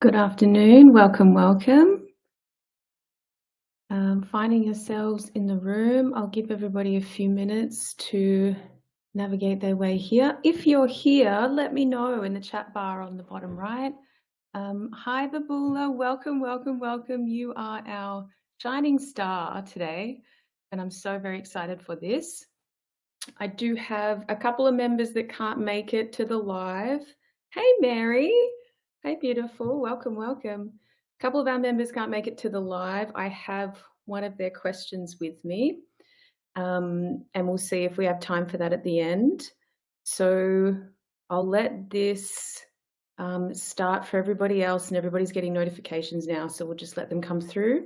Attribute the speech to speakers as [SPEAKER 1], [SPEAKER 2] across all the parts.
[SPEAKER 1] Good afternoon. Welcome, welcome. Finding yourselves in the room, I'll give everybody a few minutes to navigate their way here. If you're here, let me know in the chat bar on the bottom right. Hi, Babula. Welcome, welcome, welcome. You are our shining star today, and I'm so very excited for this. I do have a couple of members that can't make it to the live. Hey, Mary. Hey, beautiful. Welcome, welcome. A couple of our members can't make it to the live. I have one of their questions with me, and we'll see if we have time for that at the end. So I'll let this start for everybody else, and everybody's getting notifications now, so we'll just let them come through.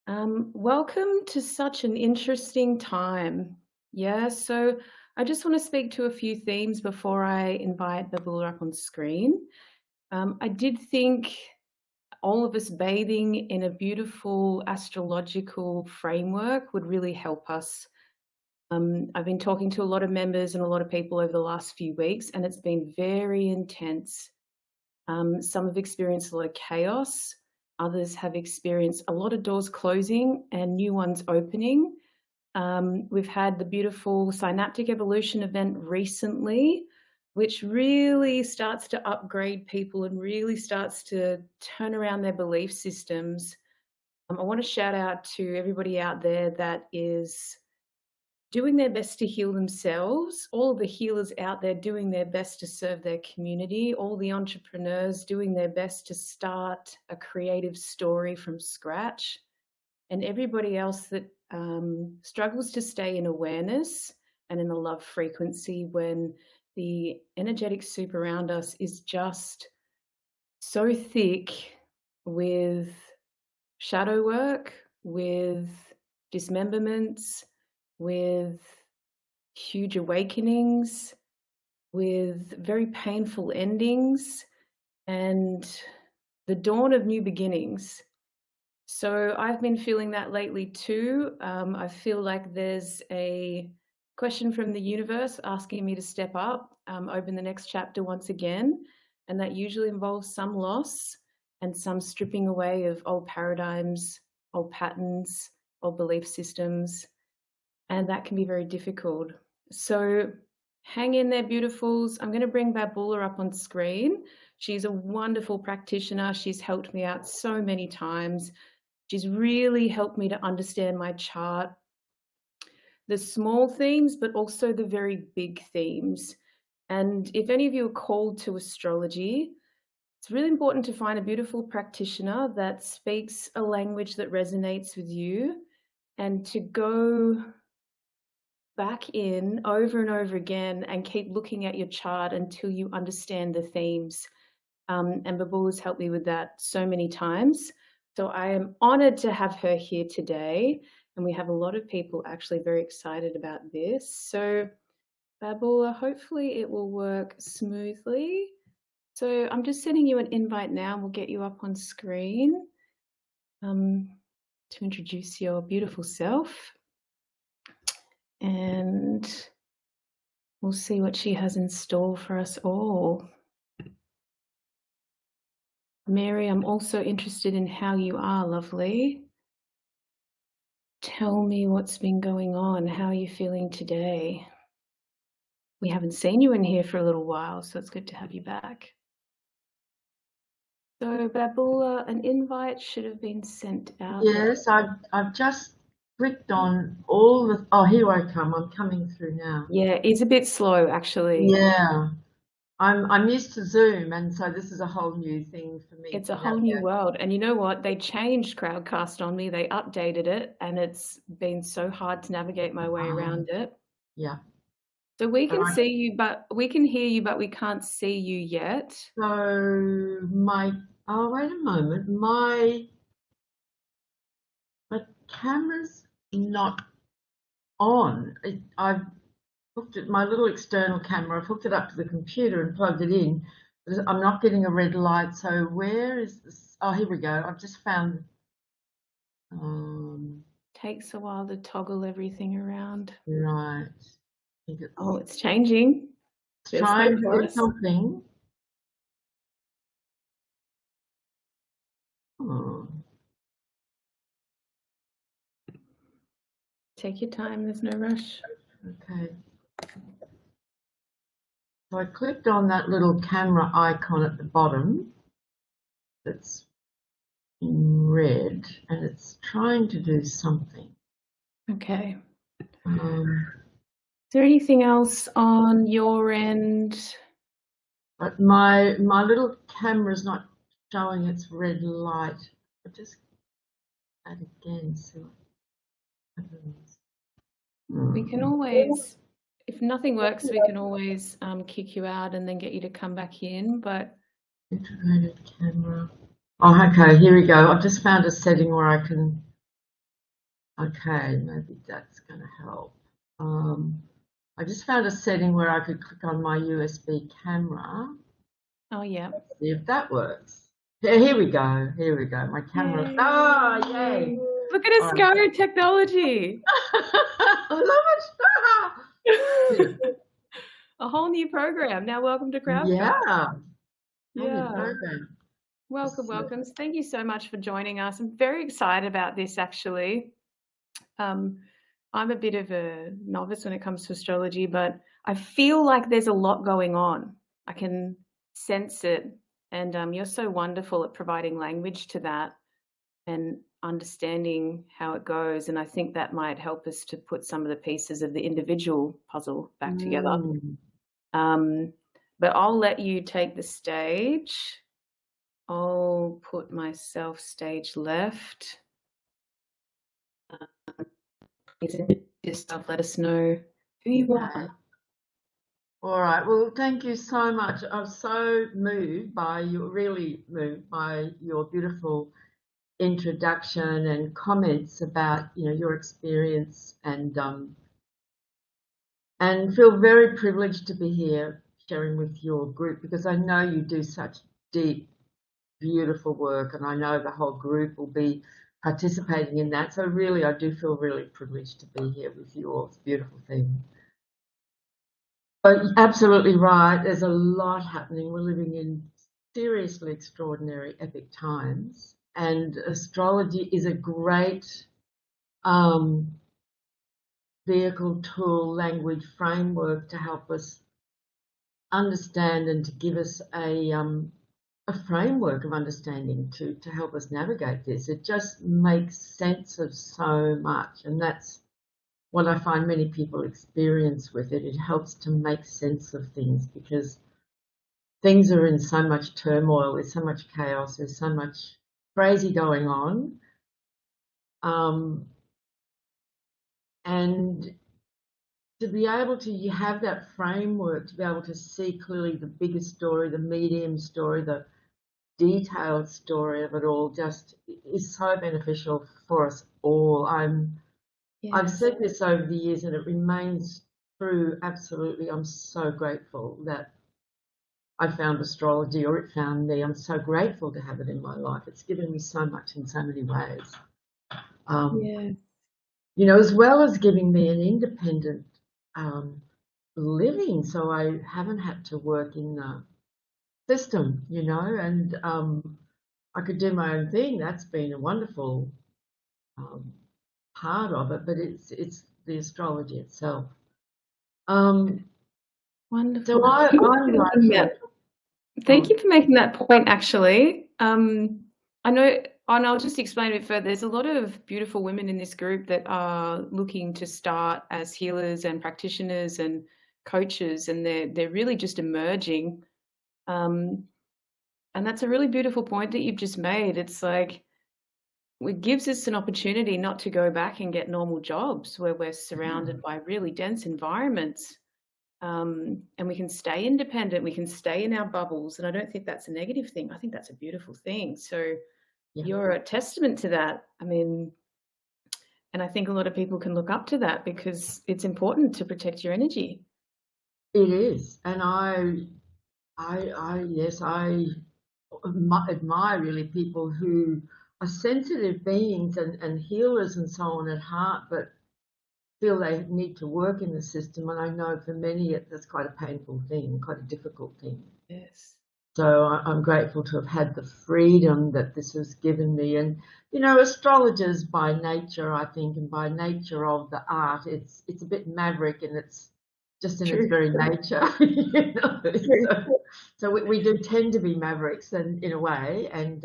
[SPEAKER 1] Welcome to such an interesting time. Yeah, so I just want to speak to a few themes before I invite Babula up on screen. I did think all of us bathing in a beautiful astrological framework would really help us. I've been talking to a lot of members and a lot of people over the last few weeks, and it's been very intense. Some have experienced a lot of chaos. Others have experienced a lot of doors closing and new ones opening. We've had the beautiful synaptic evolution event recently, which really starts to upgrade people and really starts to turn around their belief systems. I want to shout out to everybody out there that is doing their best to heal themselves, all the healers out there doing their best to serve their community, all the entrepreneurs doing their best to start a creative story from scratch, and everybody else that struggles to stay in awareness and in the love frequency when the energetic soup around us is just so thick with shadow work, with dismemberments, with huge awakenings, with very painful endings, and the dawn of new beginnings. So I've been feeling that lately too. I feel like there's a question from the universe asking me to step up, open the next chapter once again, and that usually involves some loss and some stripping away of old paradigms, old patterns, old belief systems, and that can be very difficult. So hang in there, beautifuls. I'm going to bring Babula up on screen. She's a wonderful practitioner. She's helped me out so many times. She's really helped me to understand my chart, the small themes, but also the very big themes. And if any of you are called to astrology, it's really important to find a beautiful practitioner that speaks a language that resonates with you and to go back in over and over again and keep looking at your chart until you understand the themes. And Babula's helped me with that so many times. So I am honored to have her here today. And we have a lot of people actually very excited about this. So Babula, hopefully it will work smoothly. So I'm just sending you an invite now and we'll get you up on screen to introduce your beautiful self. And we'll see what she has in store for us all. Mary, I'm also interested in how you are, lovely. Tell me what's been going on. How are you feeling today? We haven't seen you in here for a little while, so it's good to have you back. So, Babula, an invite should have been sent out.
[SPEAKER 2] Yes, I've just clicked on all the. Oh, here I come. I'm coming through now.
[SPEAKER 1] Yeah, it's a bit slow, actually.
[SPEAKER 2] Yeah, I'm used to Zoom, and so this is a whole new thing for me
[SPEAKER 1] It's
[SPEAKER 2] to
[SPEAKER 1] a whole new
[SPEAKER 2] navigate.
[SPEAKER 1] world. And you know what? They changed Crowdcast on me. They updated it, and it's been so hard to navigate my way around it.
[SPEAKER 2] Yeah.
[SPEAKER 1] So we
[SPEAKER 2] So
[SPEAKER 1] can see you, but we can hear you, but we can't see you yet.
[SPEAKER 2] so my. Oh, wait a moment. My camera's not on. I've hooked it. My little external camera. I've hooked it up to the computer and plugged it in. I'm not getting a red light. So where is this? Oh, here we go. I've just found.
[SPEAKER 1] Takes a while to toggle everything around.
[SPEAKER 2] Right.
[SPEAKER 1] Oh, it's changing.
[SPEAKER 2] It's trying to do something.
[SPEAKER 1] Take your time, there's no rush.
[SPEAKER 2] Okay. So I clicked on that little camera icon at the bottom that's in red, and it's trying to do something.
[SPEAKER 1] Okay.
[SPEAKER 2] Um,
[SPEAKER 1] Is there anything else on your end?
[SPEAKER 2] but my little camera's not showing its red light. I'll just that again, see what happens.
[SPEAKER 1] We can always, if nothing works, we can always kick you out and then get you to come back in. But
[SPEAKER 2] Integrated camera. Oh, okay, here we go. I've just found a setting where I can. Okay, maybe that's going to help. I just found a setting where I could click on my USB camera.
[SPEAKER 1] oh yeah.
[SPEAKER 2] See if that works. Yeah, here we go. Here we go. My camera.
[SPEAKER 1] Yay.
[SPEAKER 2] Oh, yay.
[SPEAKER 1] Look at us go, technology.
[SPEAKER 2] I love it.
[SPEAKER 1] A whole new program. Now welcome to Crowdcast.
[SPEAKER 2] Yeah.
[SPEAKER 1] Yeah.
[SPEAKER 2] Program.
[SPEAKER 1] Welcome, welcome. Thank you so much for joining us. I'm very excited about this actually. I'm a bit of a novice when it comes to astrology, but I feel like there's a lot going on. I can sense it. And you're so wonderful at providing language to that and understanding how it goes. And I think that might help us to put some of the pieces of the individual puzzle back together. But I'll let you take the stage. I'll put myself stage left. Just let us know who you are.
[SPEAKER 2] All right. Well, thank you so much. I'm so moved by your beautiful introduction and comments about your experience, and feel very privileged to be here sharing with your group, because I know you do such deep, beautiful work, and I know the whole group will be participating in that. So really, I do feel really privileged to be here with you all. It's a beautiful thing. But absolutely right. There's a lot happening. We're living in seriously extraordinary, epic times, and astrology is a great vehicle, tool, language, framework to help us understand and to give us a framework of understanding to help us navigate this. It just makes sense of so much, and that's what I find many people experience with it. It helps to make sense of things, because things are in so much turmoil, there's so much chaos, there's so much crazy going on. And to be able to have that framework, to be able to see clearly the bigger story, the medium story, the detailed story of it all, just is so beneficial for us all. I've said this over the years, and it remains true. Absolutely. I'm so grateful that I found astrology, or it found me. I'm so grateful to have it in my life. It's given me so much in so many ways. As well as giving me an independent living, so I haven't had to work in the system, and I could do my own thing. That's been a wonderful part of it, but it's the astrology itself.
[SPEAKER 1] Wonderful.
[SPEAKER 2] So I'm
[SPEAKER 1] Thank you for making that point, actually. I know, and I'll just explain a bit further. There's a lot of beautiful women in this group that are looking to start as healers and practitioners and coaches, and they're really just emerging. And that's a really beautiful point that you've just made. It's like, it gives us an opportunity not to go back and get normal jobs where we're surrounded by really dense environments. And we can stay independent, we can stay in our bubbles. And I don't think that's a negative thing. I think that's a beautiful thing. So you're a testament to that. I mean, and I think a lot of people can look up to that, because it's important to protect your energy.
[SPEAKER 2] It is. And I admire really people who are sensitive beings and healers and so on at heart, but feel they need to work in the system. And I know for many that's quite a painful thing, quite a difficult thing.
[SPEAKER 1] Yes.
[SPEAKER 2] So I'm grateful to have had the freedom that this has given me. And, astrologers by nature, I think, and by nature of the art, it's a bit maverick, and it's just in its
[SPEAKER 1] True,
[SPEAKER 2] very nature. you know.
[SPEAKER 1] true.
[SPEAKER 2] So we do tend to be mavericks, and in a way. And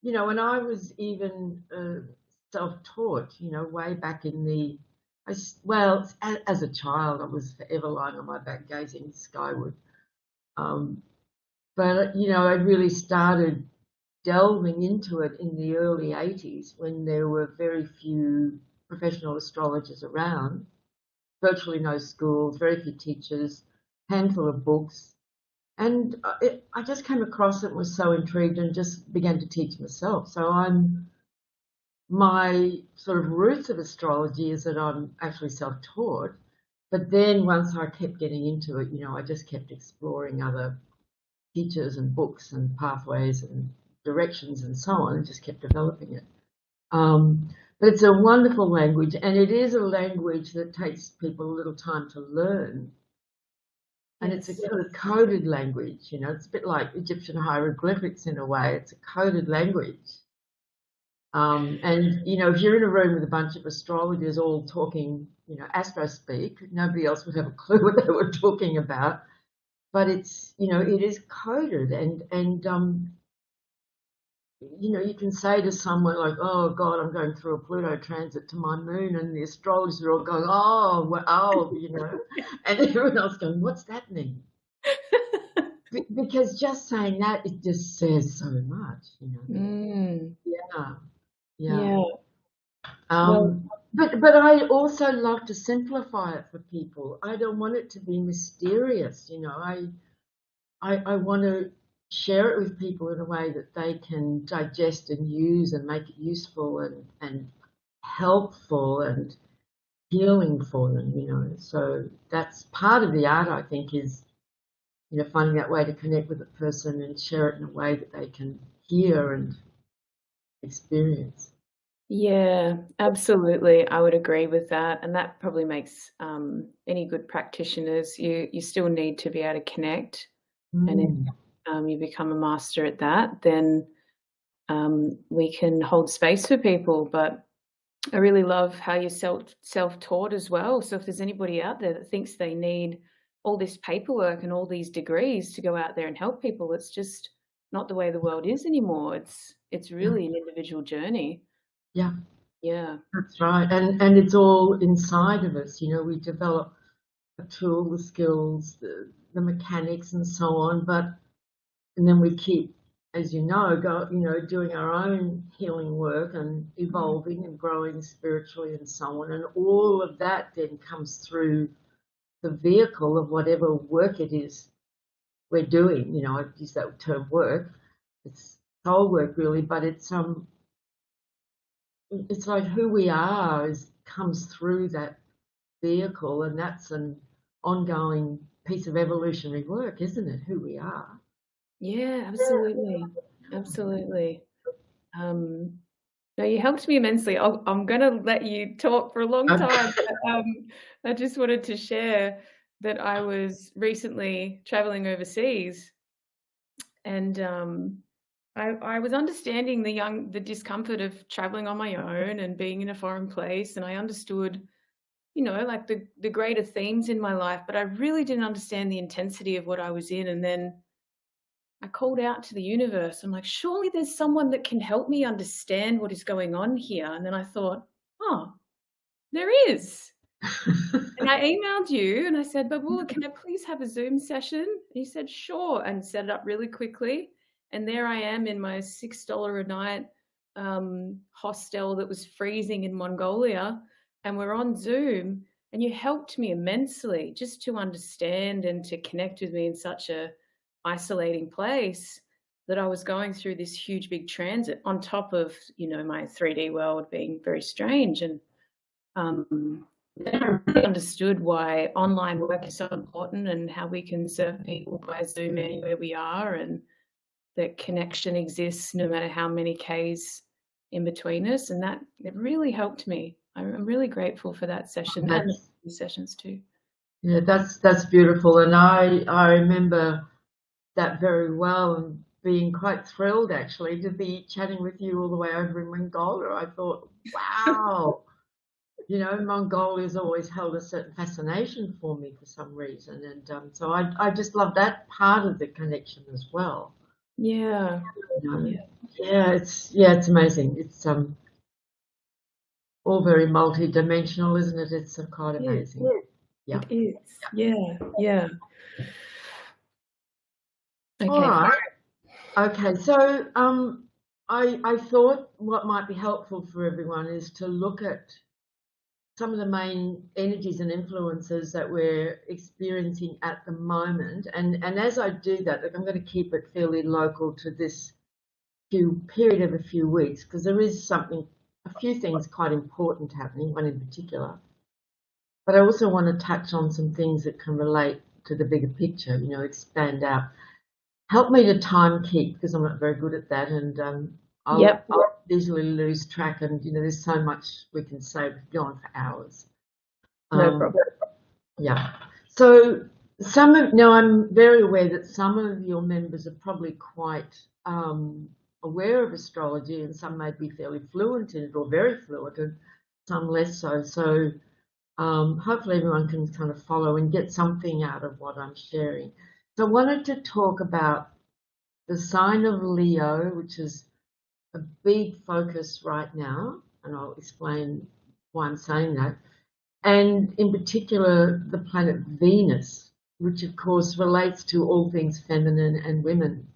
[SPEAKER 2] when I was even self-taught, way back in well, as a child, I was forever lying on my back gazing skyward. Um, but I really started delving into it in the early 80s when there were very few professional astrologers around, virtually no schools, very few teachers, handful of books. And I just came across it and was so intrigued and just began to teach myself. So my sort of roots of astrology is that I'm actually self-taught. But then once I kept getting into it, I just kept exploring other teachers and books and pathways and directions and so on, and just kept developing it. But it's a wonderful language, and it is a language that takes people a little time to learn. And it's a
[SPEAKER 1] Yes.
[SPEAKER 2] sort of coded language, it's a bit like Egyptian hieroglyphics in a way. It's a coded language. And if you're in a room with a bunch of astrologers all talking, astro speak, nobody else would have a clue what they were talking about. But it's, it is coded, and you can say to someone like, "Oh God, I'm going through a Pluto transit to my moon," and the astrologers are all going, "Oh, wow," and everyone else going, "What's that mean?" Because just saying that, it just says so much.
[SPEAKER 1] Mm,
[SPEAKER 2] Yeah, yeah.
[SPEAKER 1] yeah. Well,
[SPEAKER 2] But I also love to simplify it for people. I don't want it to be mysterious. I want to share it with people in a way that they can digest and use and make it useful and helpful and healing for them. So that's part of the art, I think, is, finding that way to connect with a person and share it in a way that they can hear and experience.
[SPEAKER 1] yeah, absolutely. I would agree with that, and that probably makes any good practitioners. You still need to be able to connect, and if
[SPEAKER 2] Mm,
[SPEAKER 1] you become a master at that, then we can hold space for people. But I really love how you're self-taught as well. So if there's anybody out there that thinks they need all this paperwork and all these degrees to go out there and help people, it's just not the way the world is anymore. It's
[SPEAKER 2] yeah,
[SPEAKER 1] really an individual journey.
[SPEAKER 2] yeah,
[SPEAKER 1] Yeah.
[SPEAKER 2] that's right. And it's all inside of us. We develop a tool, the skills, the mechanics, and so on. And then we keep, as doing our own healing work and
[SPEAKER 1] Mm.
[SPEAKER 2] evolving and growing spiritually and so on. And all of that then comes through the vehicle of whatever work it is we're doing. I use that term work. It's soul work really, but it's like who we are comes through that vehicle, and that's an ongoing piece of evolutionary work, isn't it? Who we are.
[SPEAKER 1] Yeah, absolutely. Absolutely. Um, no, you helped me immensely. I'm gonna let you talk for a long time,
[SPEAKER 2] Okay.
[SPEAKER 1] but, I just wanted to share that I was recently traveling overseas, and, I was understanding the discomfort of traveling on my own and being in a foreign place, and I understood, like, the greater themes in my life, but I really didn't understand the intensity of what I was in, and then I called out to the universe. I'm like, surely there's someone that can help me understand what is going on here. And then I thought, oh, there is. And I emailed you and I said, Babula, can I please have a Zoom session? And you said, sure, and set it up really quickly. And there I am in my $6 a night hostel that was freezing in Mongolia. And we're on Zoom. And you helped me immensely just to understand and to connect with me in such a isolating place that I was going through this huge big transit on top of, my 3D world being very strange. And then I really understood why online work is so important and how we can serve people by Zoom anywhere we are, and that connection exists no matter how many Ks in between us. And that it really helped me. I'm really grateful for that session and the
[SPEAKER 2] That's
[SPEAKER 1] sessions too.
[SPEAKER 2] yeah, that's beautiful. And I remember that very well and being quite thrilled actually to be chatting with you all the way over in Mongolia. I thought, wow, Mongolia's always held a certain fascination for me for some reason, and so I just love that part of the connection as well.
[SPEAKER 1] Yeah.
[SPEAKER 2] Yeah. Yeah, it's amazing. It's all very multi-dimensional, isn't it? It's quite amazing. Yeah.
[SPEAKER 1] It is. Yeah. Yeah.
[SPEAKER 2] All
[SPEAKER 1] Okay.
[SPEAKER 2] right. Okay. So I thought what might be helpful for everyone is to look at some of the main energies and influences that we're experiencing at the moment. And as I do that, I'm going to keep it fairly local to this period of a few weeks, because there is a few things quite important happening, one in particular. But I also want to touch on some things that can relate to the bigger picture,
[SPEAKER 1] Expand out.
[SPEAKER 2] Help me to time keep, because I'm not very good at that, and I'll easily lose track. And there's so much we can say, we could go on for hours.
[SPEAKER 1] No problem.
[SPEAKER 2] Yeah. So now I'm very aware that some of your members are probably quite aware of astrology, and some may be fairly fluent in it or very fluent, and some less so. So hopefully everyone can kind of follow and get something out of what I'm sharing. So I wanted to talk about the sign of Leo, which is a big focus right now, and I'll explain why I'm saying that. And in particular, the planet Venus, which of course relates to all things feminine and women.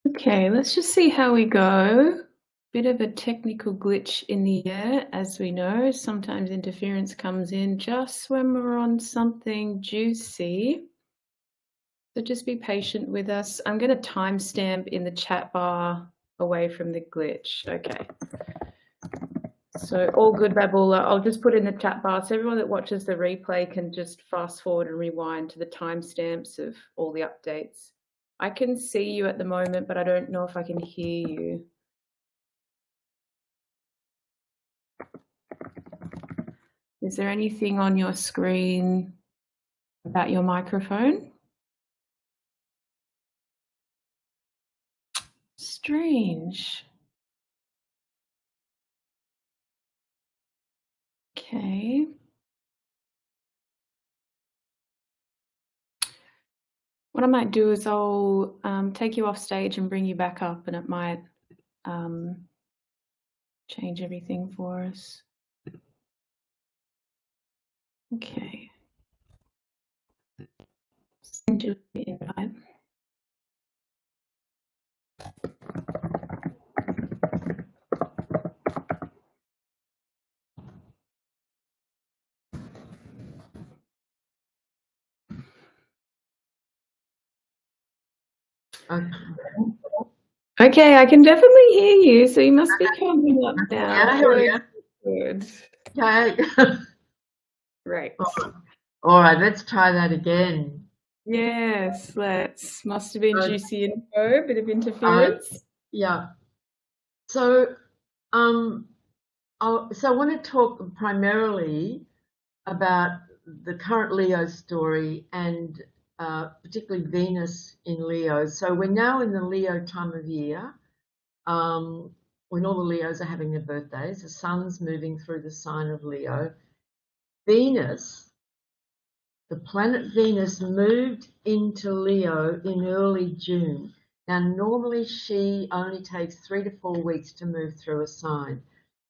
[SPEAKER 1] Okay, let's just see how we go. Bit of a technical glitch in the air, as we know. Sometimes interference comes in just when we're on something juicy. So just be patient with us. I'm going to timestamp in the chat bar away from the glitch. Okay. So all good, Babula. I'll just put in the chat bar so everyone that watches the replay can just fast forward and rewind to the timestamps of all the updates. I can see you at the moment, but I don't know if I can hear you. Is there anything on your screen about your microphone? Strange. Okay. What I might do is I'll take you off stage and bring you back up, and it might change everything for us. Okay. Send you the invite. Okay, I can definitely hear you, so you must be coming up now.
[SPEAKER 2] Yeah,
[SPEAKER 1] good.
[SPEAKER 2] Okay.
[SPEAKER 1] Right.
[SPEAKER 2] All right, let's try that again.
[SPEAKER 1] Yes, let's. Must have been juicy info, bit of interference.
[SPEAKER 2] Yeah. So, I want to talk primarily about the current Leo story and particularly Venus in Leo. So we're now in the Leo time of year, when all the Leos are having their birthdays. The sun's moving through the sign of Leo. Venus, the planet Venus, moved into Leo in early June. Now, normally she only takes 3 to 4 weeks to move through a sign,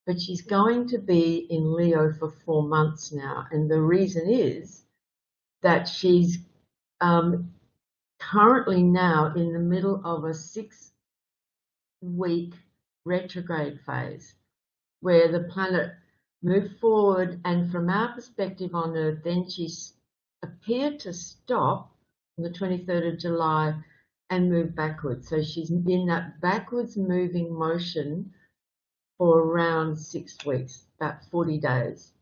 [SPEAKER 2] but she's going to be in Leo for 4 months now. And the reason is that she's currently now in the middle of a 6-week retrograde phase where the planet moved forward, and from our perspective on Earth, then she appeared to stop on the 23rd of July and move backwards. So she's in that backwards moving motion for around 6 weeks, about 40 days.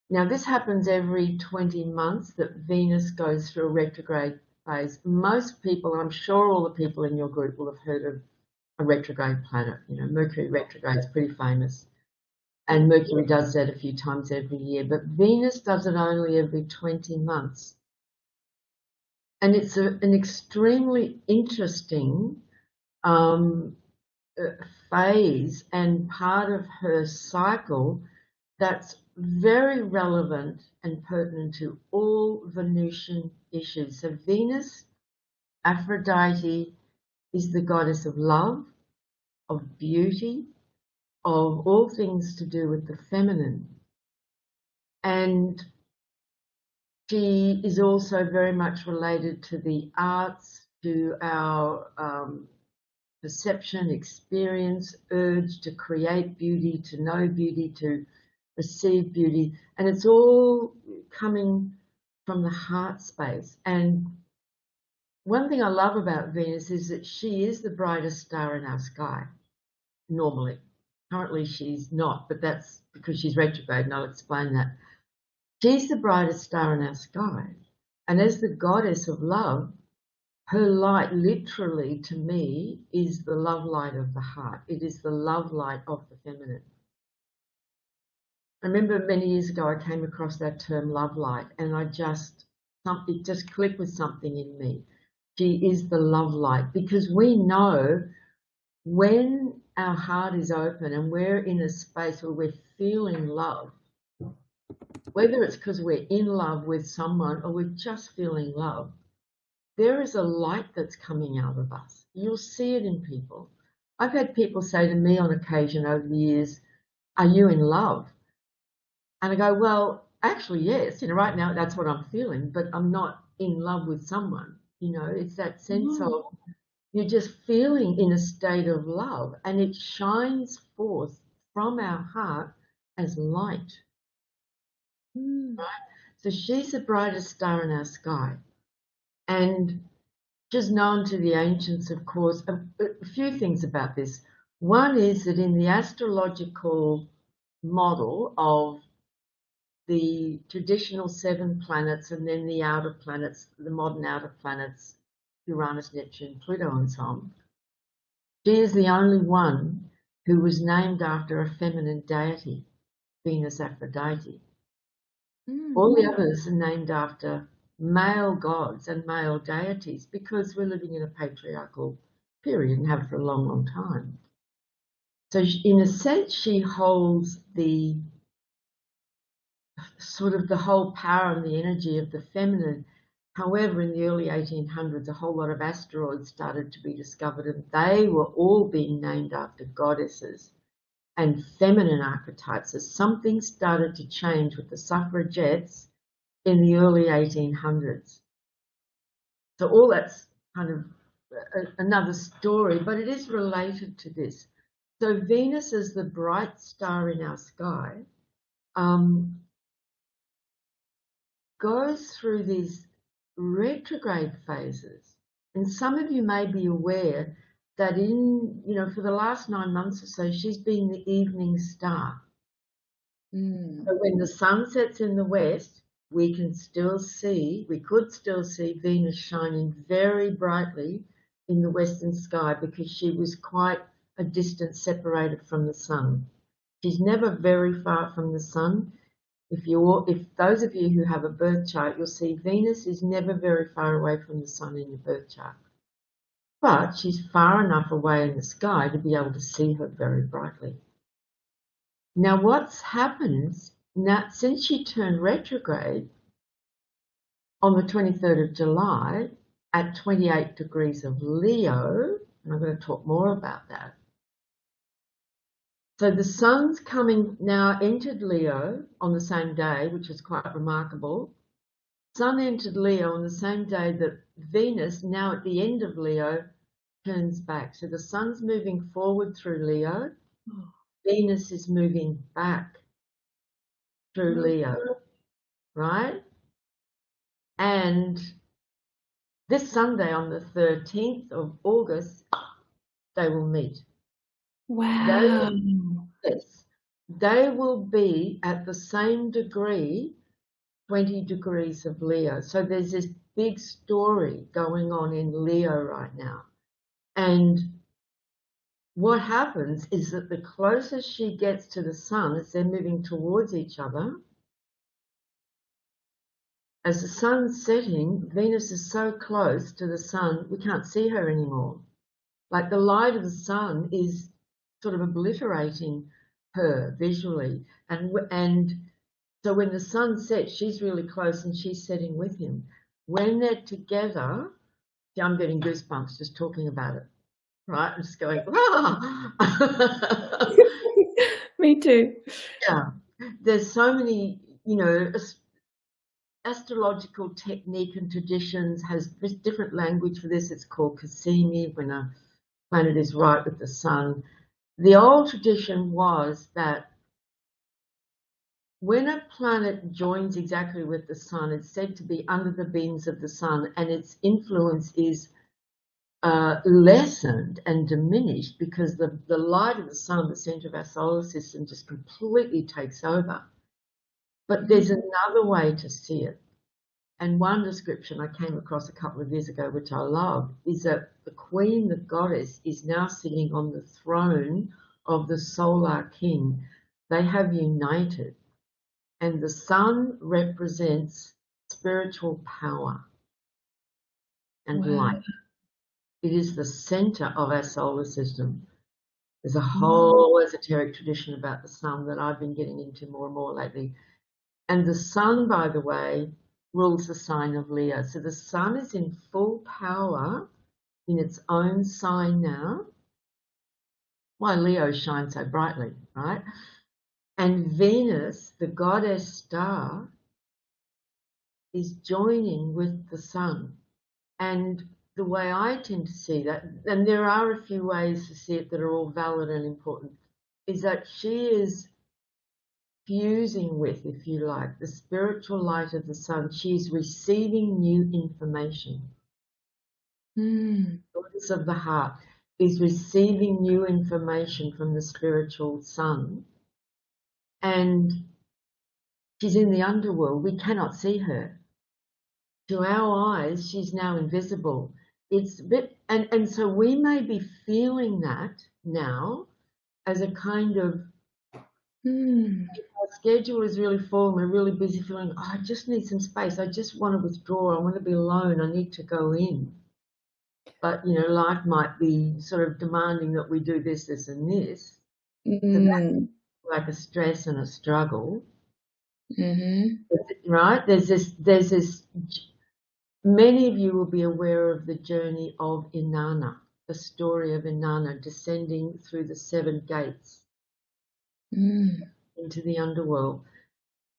[SPEAKER 2] Now, this happens every 20 months that Venus goes through a retrograde phase. Most people, I'm sure all the people in your group will have heard of a retrograde planet. You know, Mercury retrograde is pretty famous. And Mercury does that a few times every year, but Venus does it only every 20 months. And it's an extremely interesting phase and part of her cycle that's very relevant and pertinent to all Venusian issues. So Venus, Aphrodite, is the goddess of love, of beauty, of all things to do with the feminine. And she is also very much related to the arts, to our perception, experience, urge to create beauty, to know beauty, to receive beauty. And it's all coming from the heart space. And one thing I love about Venus is that she is the brightest star in our sky, normally. Currently she's not, but that's because she's retrograde, and I'll explain that. She's the brightest star in our sky. And as the goddess of love, her light literally to me is the love light of the heart. It is the love light of the feminine. I remember many years ago I came across that term love light, and it just clicked with something in me. She is the love light, because we know when our heart is open and we're in a space where we're feeling love, whether it's because we're in love with someone or we're just feeling love, there is a light that's coming out of us. You'll see it in people. I've had people say to me on occasion over the years, "Are you in love?" And I go, "Well, actually, yes. You know, right now that's what I'm feeling, but I'm not in love with someone." You know, it's that sense of you're just feeling in a state of love, and it shines forth from our heart as light. Right? So she's the brightest star in our sky. And she's known to the ancients, of course. A few things about this. One is that in the astrological model of the traditional 7 planets and then the outer planets, the modern outer planets, Uranus, Neptune, Pluto, and so on, she is the only one who was named after a feminine deity, Venus Aphrodite. All the others are named after male gods and male deities, because we're living in a patriarchal period and have for a long, long time. So in a sense, she holds the sort of the whole power and the energy of the feminine. However, in the early 1800s, a whole lot of asteroids started to be discovered, and they were all being named after goddesses and feminine archetypes, as something started to change with the suffragettes in the early 1800s. So all that's kind of another story, but it is related to this. So Venus is the bright star in our sky, goes through these retrograde phases. And some of you may be aware that for the last 9 months or so, she's been the evening star. So when the sun sets in the west, we could still see Venus shining very brightly in the western sky, because she was quite a distance separated from the sun. She's never very far from the sun. If those of you who have a birth chart, you'll see Venus is never very far away from the sun in your birth chart, but she's far enough away in the sky to be able to see her very brightly. Now, what's happened now since she turned retrograde on the 23rd of July at 28 degrees of Leo, and I'm going to talk more about that. So the sun's coming now, entered Leo on the same day, which is quite remarkable. Sun entered Leo on the same day that Venus, now at the end of Leo, turns back. So the sun's moving forward through Leo. Venus is moving back through Leo, right? And this Sunday on the 13th of August, they will meet.
[SPEAKER 1] Wow.
[SPEAKER 2] Yes, they will be at the same degree, 20 degrees of Leo. So there's this big story going on in Leo right now. And what happens is that the closer she gets to the sun, as they're moving towards each other, as the sun's setting, Venus is so close to the sun, we can't see her anymore. Like the light of the sun is sort of obliterating her visually. And so when the sun sets, she's really close and she's setting with him. When they're together, see, I'm getting goosebumps just talking about it, right? I'm just going, ah!
[SPEAKER 1] Me too.
[SPEAKER 2] Yeah, there's so many, astrological technique and traditions has different language for this. It's called Cassini, when a planet is right with the sun. The old tradition was that when a planet joins exactly with the sun, it's said to be under the beams of the sun, and its influence is lessened and diminished because the light of the sun, the center of our solar system, just completely takes over. But there's another way to see it. And one description I came across a couple of years ago, which I love, is that the queen, the goddess, is now sitting on the throne of the solar king. They have united. And the sun represents spiritual power and
[SPEAKER 1] Wow.
[SPEAKER 2] light. It is the center of our solar system. There's a whole esoteric tradition about the sun that I've been getting into more and more lately. And the sun, by the way, rules the sign of Leo. So the sun is in full power in its own sign now. Why Leo shines so brightly, right? And Venus, the goddess star, is joining with the sun. And the way I tend to see that, and there are a few ways to see it that are all valid and important, is that she is fusing with, if you like, the spiritual light of the sun. She's receiving new information. The goddess of the heart is receiving new information from the spiritual sun. And she's in the underworld. We cannot see her. To our eyes, she's now invisible. It's a bit, and so we may be feeling that now as a kind of, our schedule is really full, we're really busy, feeling, oh, I just need some space, I just want to withdraw, I want to be alone, I need to go in. But life might be sort of demanding that we do this, this, and this. So that's like a stress and a struggle, right? There's this. Many of you will be aware of the journey of Inanna, the story of Inanna descending through the 7 gates into the underworld.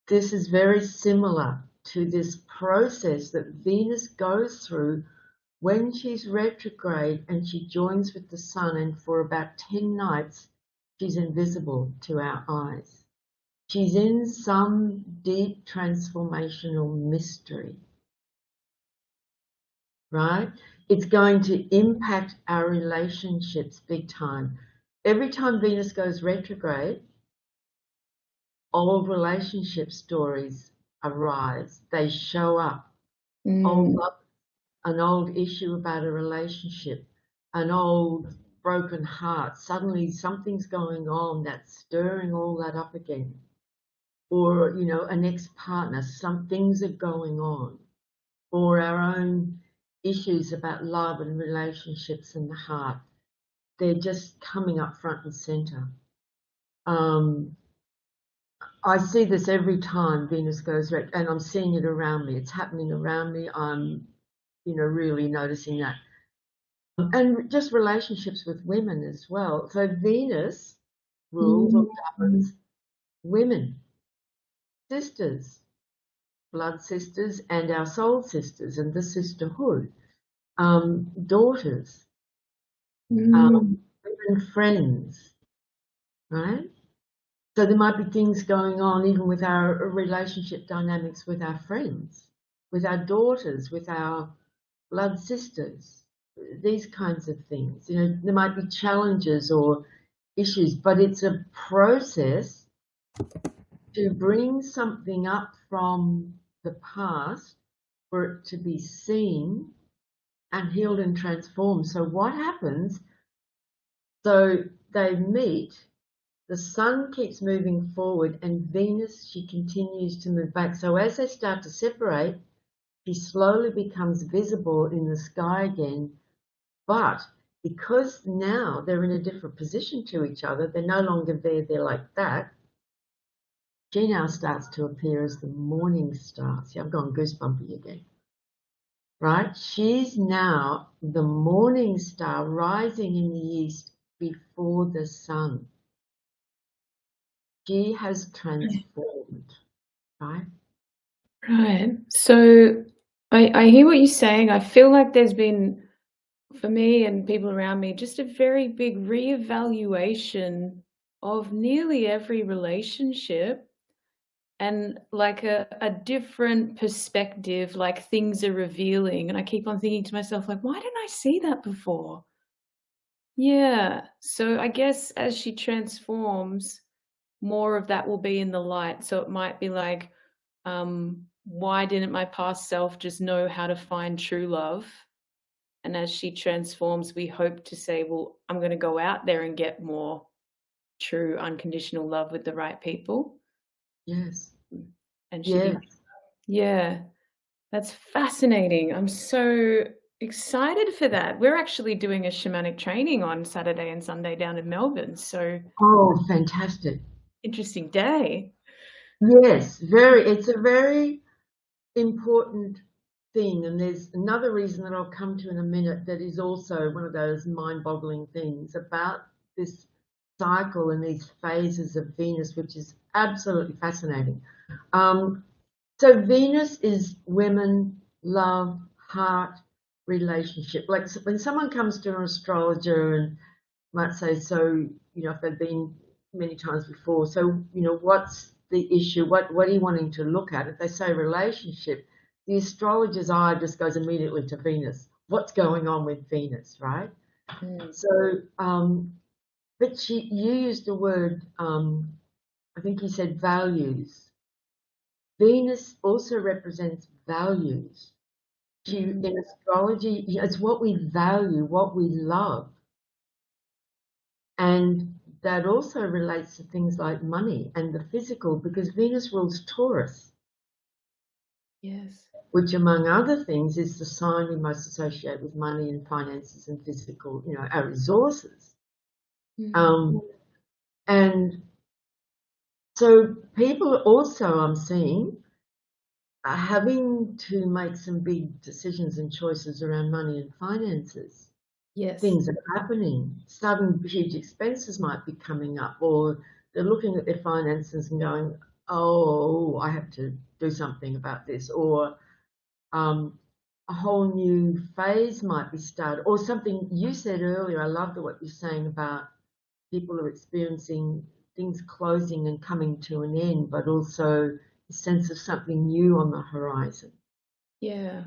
[SPEAKER 2] This is very similar to this process that Venus goes through when she's retrograde and she joins with the sun, and for about 10 nights she's invisible to our eyes. She's in some deep transformational mystery, right? It's going to impact our relationships big time. Every time Venus goes retrograde, old relationship stories arise. They show up. Old love, an old issue about a relationship, an old broken heart. Suddenly something's going on that's stirring all that up again. or, you know, an ex-partner, some things are going on, or our own issues about love and relationships and the heart, they're just coming up front and center. I see this every time Venus goes direct, and I'm seeing it around me. It's happening around me. I'm, you know, really noticing that. And just relationships with women as well. So Venus rules or
[SPEAKER 1] Mm.
[SPEAKER 2] governs women, sisters, blood sisters, and our soul sisters, and the sisterhood, daughters,
[SPEAKER 1] Mm.
[SPEAKER 2] women friends, right? So there might be things going on even with our relationship dynamics with our friends, with our daughters, with our blood sisters, these kinds of things. You know, there might be challenges or issues, but it's a process to bring something up from the past for it to be seen and healed and transformed. So what happens? So they meet, the sun keeps moving forward, and Venus, she continues to move back. So as they start to separate, she slowly becomes visible in the sky again. But because now they're in a different position to each other, they're no longer there like that. She now starts to appear as the morning star. See, I've gone goosebumpy again, right? She's now the morning star rising in the east before the sun. She has transformed, right?
[SPEAKER 1] Right. So I hear what you're saying. I feel like there's been, for me and people around me, just a very big reevaluation of nearly every relationship and like a different perspective, like things are revealing. And I keep on thinking to myself, like, why didn't I see that before? Yeah. So I guess as she transforms, more of that will be in the light. So it might be like, why didn't my past self just know how to find true love? And as she transforms, we hope to say, well, I'm going to go out there and get more true unconditional love with the right people.
[SPEAKER 2] Yes,
[SPEAKER 1] And she be,
[SPEAKER 2] yes.
[SPEAKER 1] yeah, that's fascinating. I'm so excited for that. We're actually doing a shamanic training on Saturday and Sunday down in Melbourne. So
[SPEAKER 2] Oh, fantastic.
[SPEAKER 1] interesting day.
[SPEAKER 2] Yes, very. It's a very important thing, and there's another reason that I'll come to in a minute that is also one of those mind-boggling things about this cycle and these phases of Venus, which is absolutely fascinating. Um, so Venus is women, love, heart, relationship. Like when someone comes to an astrologer and might say, so, you know, if they've been many times before, so, you know, what's the issue? What are you wanting to look at? If they say relationship, the astrologer's eye just goes immediately to Venus. What's going on with Venus, right?
[SPEAKER 1] Mm.
[SPEAKER 2] So, but you used the word, I think you said values. Venus also represents values.
[SPEAKER 1] Mm.
[SPEAKER 2] In astrology, it's what we value, what we love. And that also relates to things like money and the physical, because Venus rules Taurus,
[SPEAKER 1] Yes.
[SPEAKER 2] which, among other things, is the sign we most associate with money and finances and physical, you know, our resources.
[SPEAKER 1] Mm.
[SPEAKER 2] Um, and so people also, I'm seeing, are having to make some big decisions and choices around money and finances.
[SPEAKER 1] Yes.
[SPEAKER 2] Things are happening. Sudden huge expenses might be coming up, or they're looking at their finances and going, "Oh, I have to do something about this," or um, a whole new phase might be started, or something you said earlier. I love what you're saying about people are experiencing things closing and coming to an end, but also a sense of something new on the horizon.
[SPEAKER 1] Yeah.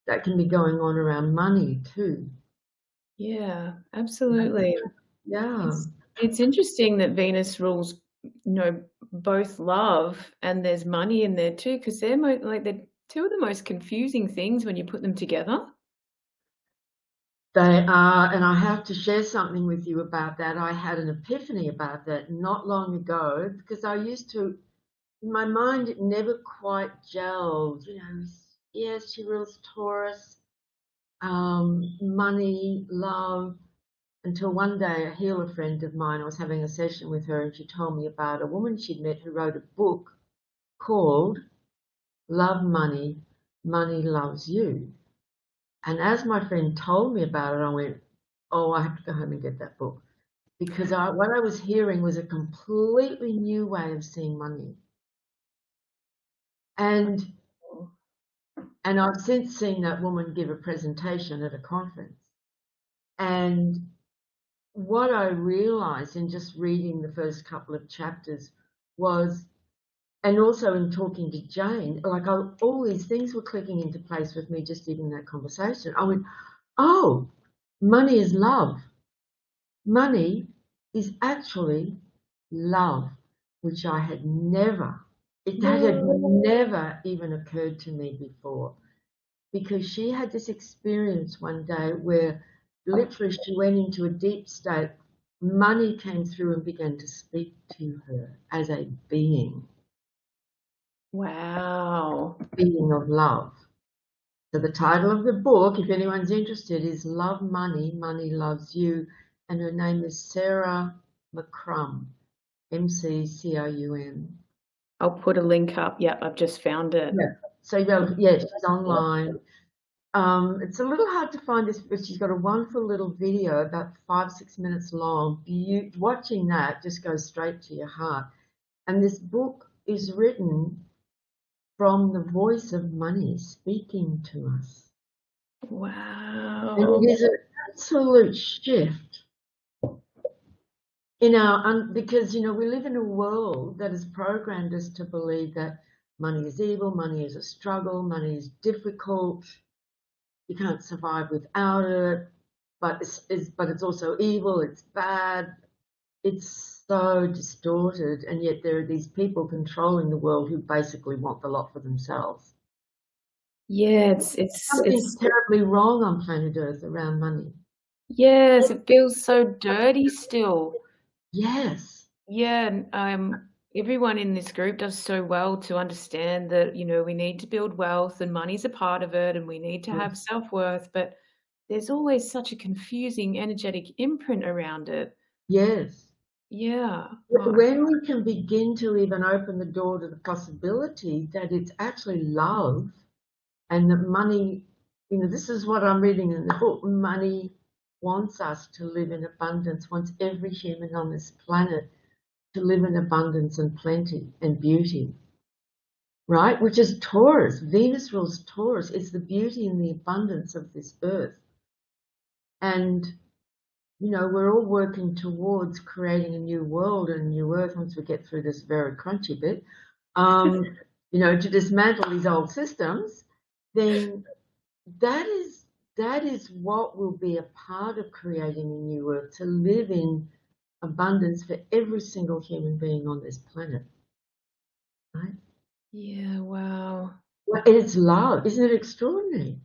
[SPEAKER 2] That can be going on around money too.
[SPEAKER 1] Yeah, absolutely.
[SPEAKER 2] Yeah.
[SPEAKER 1] It's interesting that Venus rules, both love and there's money in there too, because they're two of the most confusing things when you put them together.
[SPEAKER 2] They are, and I have to share something with you about that. I had an epiphany about that not long ago because I used to in my mind, it never quite gelled. You know, yes, she rules Taurus, money, love, until one day a healer friend of mine, I was having a session with her and she told me about a woman she'd met who wrote a book called Love Money, Money Loves You. And as my friend told me about it, I went, oh, I have to go home and get that book. Because what I was hearing was a completely new way of seeing money. And I've since seen that woman give a presentation at a conference. And what I realized in just reading the first couple of chapters was, and also in talking to Jane, like all these things were clicking into place with me just even that conversation. I went, oh, money is love. Money is actually love, which I had never, that had never even occurred to me before. Because she had this experience one day where literally she went into a deep state. Money came through and began to speak to her as a being
[SPEAKER 1] Wow.
[SPEAKER 2] of love. So the title of the book, if anyone's interested, is Love Money, Money Loves You, and her name is Sarah McCrum, McCrum.
[SPEAKER 1] I'll put a link up. Yep, I've just found it.
[SPEAKER 2] Yeah. So yeah, she's online. It's a little hard to find this, but she's got a wonderful little video, about 5-6 minutes long. Watching that just goes straight to your heart. And this book is written from the voice of money speaking to us.
[SPEAKER 1] Wow.
[SPEAKER 2] And it is an absolute shift in because, you know, we live in a world that has programmed us to believe that money is evil, money is a struggle, money is difficult. You can't survive without it, but it's also evil, it's bad. It's so distorted, and yet there are these people controlling the world who basically want the lot for themselves.
[SPEAKER 1] Yeah,
[SPEAKER 2] Something's terribly wrong on planet Earth around money.
[SPEAKER 1] yes, it feels so dirty still.
[SPEAKER 2] Yes.
[SPEAKER 1] Yeah, everyone in this group does so well to understand that, we need to build wealth and money's a part of it and we need to have self-worth, but there's always such a confusing energetic imprint around it.
[SPEAKER 2] Yes.
[SPEAKER 1] Yeah.
[SPEAKER 2] When we can begin to even open the door to the possibility that it's actually love and that money, this is what I'm reading in the book, money wants us to live in abundance, wants every human on this planet to live in abundance and plenty and beauty, right? Which is Taurus. Venus rules Taurus. It's the beauty and the abundance of this earth. And, we're all working towards creating a new world and a new earth once we get through this very crunchy bit, to dismantle these old systems, then that is what will be a part of creating a new earth, to live in abundance for every single human being on this planet, right?
[SPEAKER 1] Yeah, wow.
[SPEAKER 2] And it's love. Isn't it extraordinary?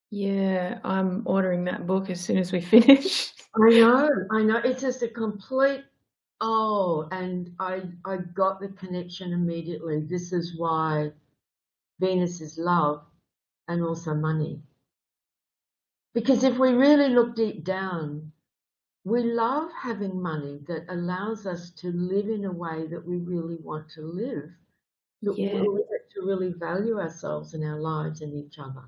[SPEAKER 1] Yeah, I'm ordering that book as soon as we finish.
[SPEAKER 2] I know. It's just a complete, and I got the connection immediately. This is why Venus is love and also money. Because if we really look deep down, we love having money that allows us to live in a way that we really want to live,
[SPEAKER 1] Yeah.
[SPEAKER 2] to really value ourselves and our lives and each other.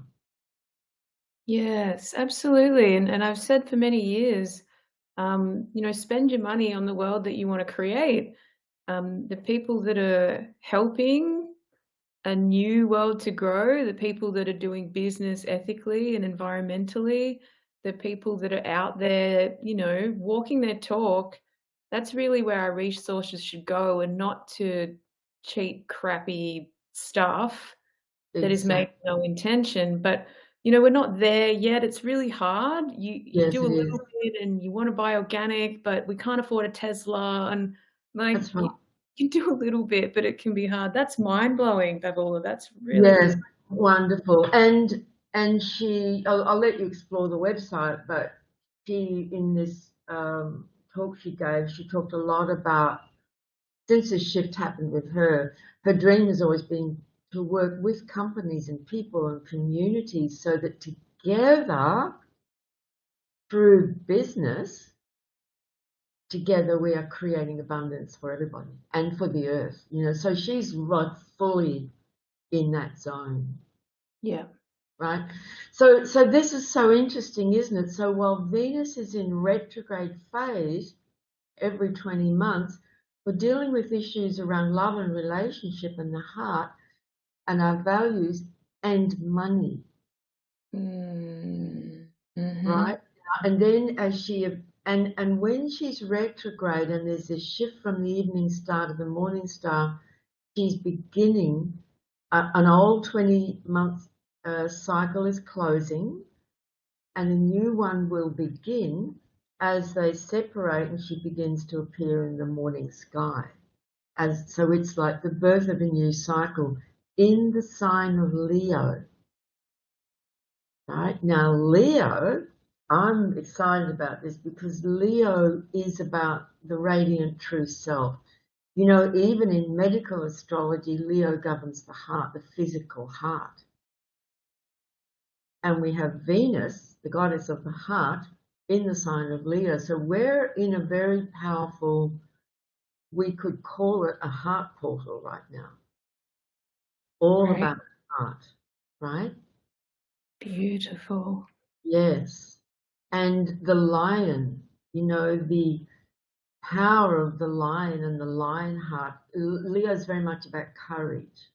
[SPEAKER 1] Yes, absolutely. And I've said for many years, spend your money on the world that you want to create. The people that are helping a new world to grow, the people that are doing business ethically and environmentally, the people that are out there, walking their talk, that's really where our resources should go and not to cheap, crappy stuff that is made
[SPEAKER 2] Exactly.
[SPEAKER 1] with no intention. But, we're not there yet. It's really hard. You
[SPEAKER 2] Yes,
[SPEAKER 1] do a
[SPEAKER 2] it
[SPEAKER 1] little
[SPEAKER 2] is.
[SPEAKER 1] bit and you wanna buy organic, but we can't afford a Tesla and, like,
[SPEAKER 2] That's right.
[SPEAKER 1] you do a little bit, but it can be hard. That's mind-blowing, Babula. That's really,
[SPEAKER 2] Yes,
[SPEAKER 1] really
[SPEAKER 2] wonderful. And I'll let you explore the website, but she, in this talk she gave, she talked a lot about since this shift happened with her, her dream has always been to work with companies and people and communities so that together, through business, together we are creating abundance for everybody and for the earth. So she's right fully in that zone.
[SPEAKER 1] Yeah.
[SPEAKER 2] Right. So this is so interesting, isn't it? So while Venus is in retrograde phase every 20 months, we're dealing with issues around love and relationship and the heart and our values and money. Right? And then as she and when she's retrograde and there's this shift from the evening star to the morning star, she's beginning an old 20-month cycle is closing, and a new one will begin as they separate, and she begins to appear in the morning sky. So it's like the birth of a new cycle in the sign of Leo. Right now, Leo, I'm excited about this because Leo is about the radiant true self. Even in medical astrology, Leo governs the heart, the physical heart. And we have Venus, the goddess of the heart, in the sign of Leo. So we're in a very powerful, we could call it a heart portal right now. All
[SPEAKER 1] Right.
[SPEAKER 2] about the heart, right?
[SPEAKER 1] Beautiful.
[SPEAKER 2] Yes. And the lion, the power of the lion and the lion heart. Leo is very much about courage.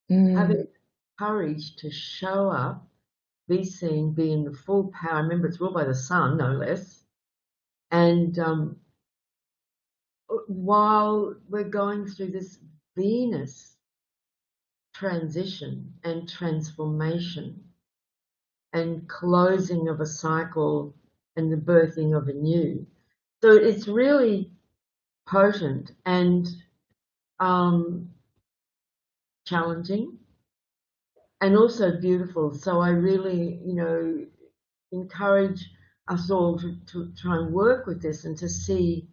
[SPEAKER 2] Having courage to show up, be seen, be in the full power. Remember, it's ruled by the sun, no less. And while we're going through this Venus transition and transformation and closing of a cycle and the birthing of a new. So it's really potent and challenging and also beautiful. So I really, encourage us all to try and work with this and to see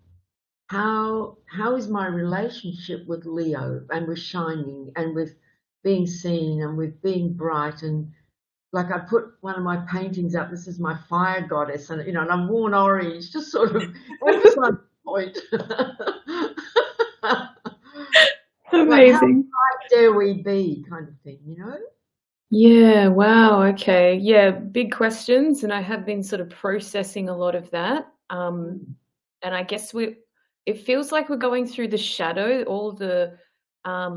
[SPEAKER 2] how is my relationship with Leo and with shining and with being seen and with being bright. And like I put one of my paintings up, this is my fire goddess, and and I'm worn orange, just sort of emphasize the point. Like how
[SPEAKER 1] Amazing.
[SPEAKER 2] bright dare we be, kind of thing,
[SPEAKER 1] Yeah, wow, okay. Yeah, big questions, and I have been sort of processing a lot of that. And I guess it feels like we're going through the shadow, all the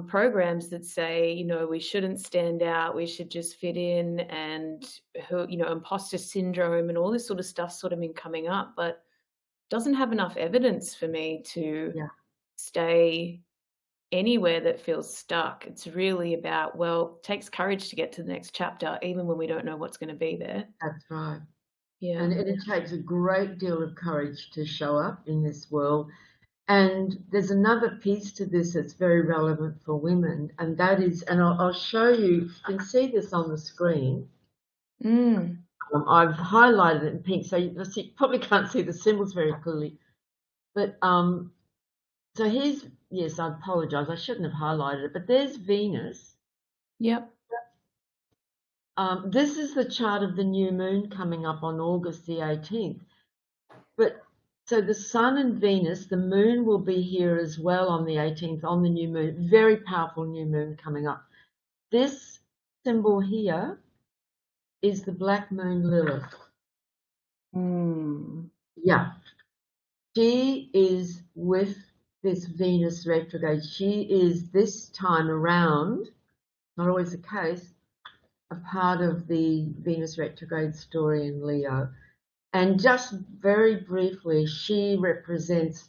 [SPEAKER 1] programs that say, we shouldn't stand out, we should just fit in, and imposter syndrome and all this sort of stuff sort of been coming up, but doesn't have enough evidence for me to
[SPEAKER 2] Yeah,
[SPEAKER 1] stay anywhere that feels stuck. It's really about, well, it takes courage to get to the next chapter, even when we don't know what's going to be there.
[SPEAKER 2] that's right.
[SPEAKER 1] Yeah.
[SPEAKER 2] And it takes a great deal of courage to show up in this world. And there's another piece to this that's very relevant for women, and that is, and I'll show you, you can see this on the screen. I've highlighted it in pink, so you probably can't see the symbols very clearly. But so here's, yes, I apologize, I shouldn't have highlighted it, but there's Venus.
[SPEAKER 1] Yep.
[SPEAKER 2] This is the chart of the new moon coming up on August the 18th. But so the sun and Venus, the moon will be here as well on the 18th, on the new moon. Very powerful new moon coming up. This symbol here is the black moon Lilith. Yeah. She is with this Venus retrograde. She is this time around, not always the case, a part of the Venus retrograde story in Leo. And just very briefly, she represents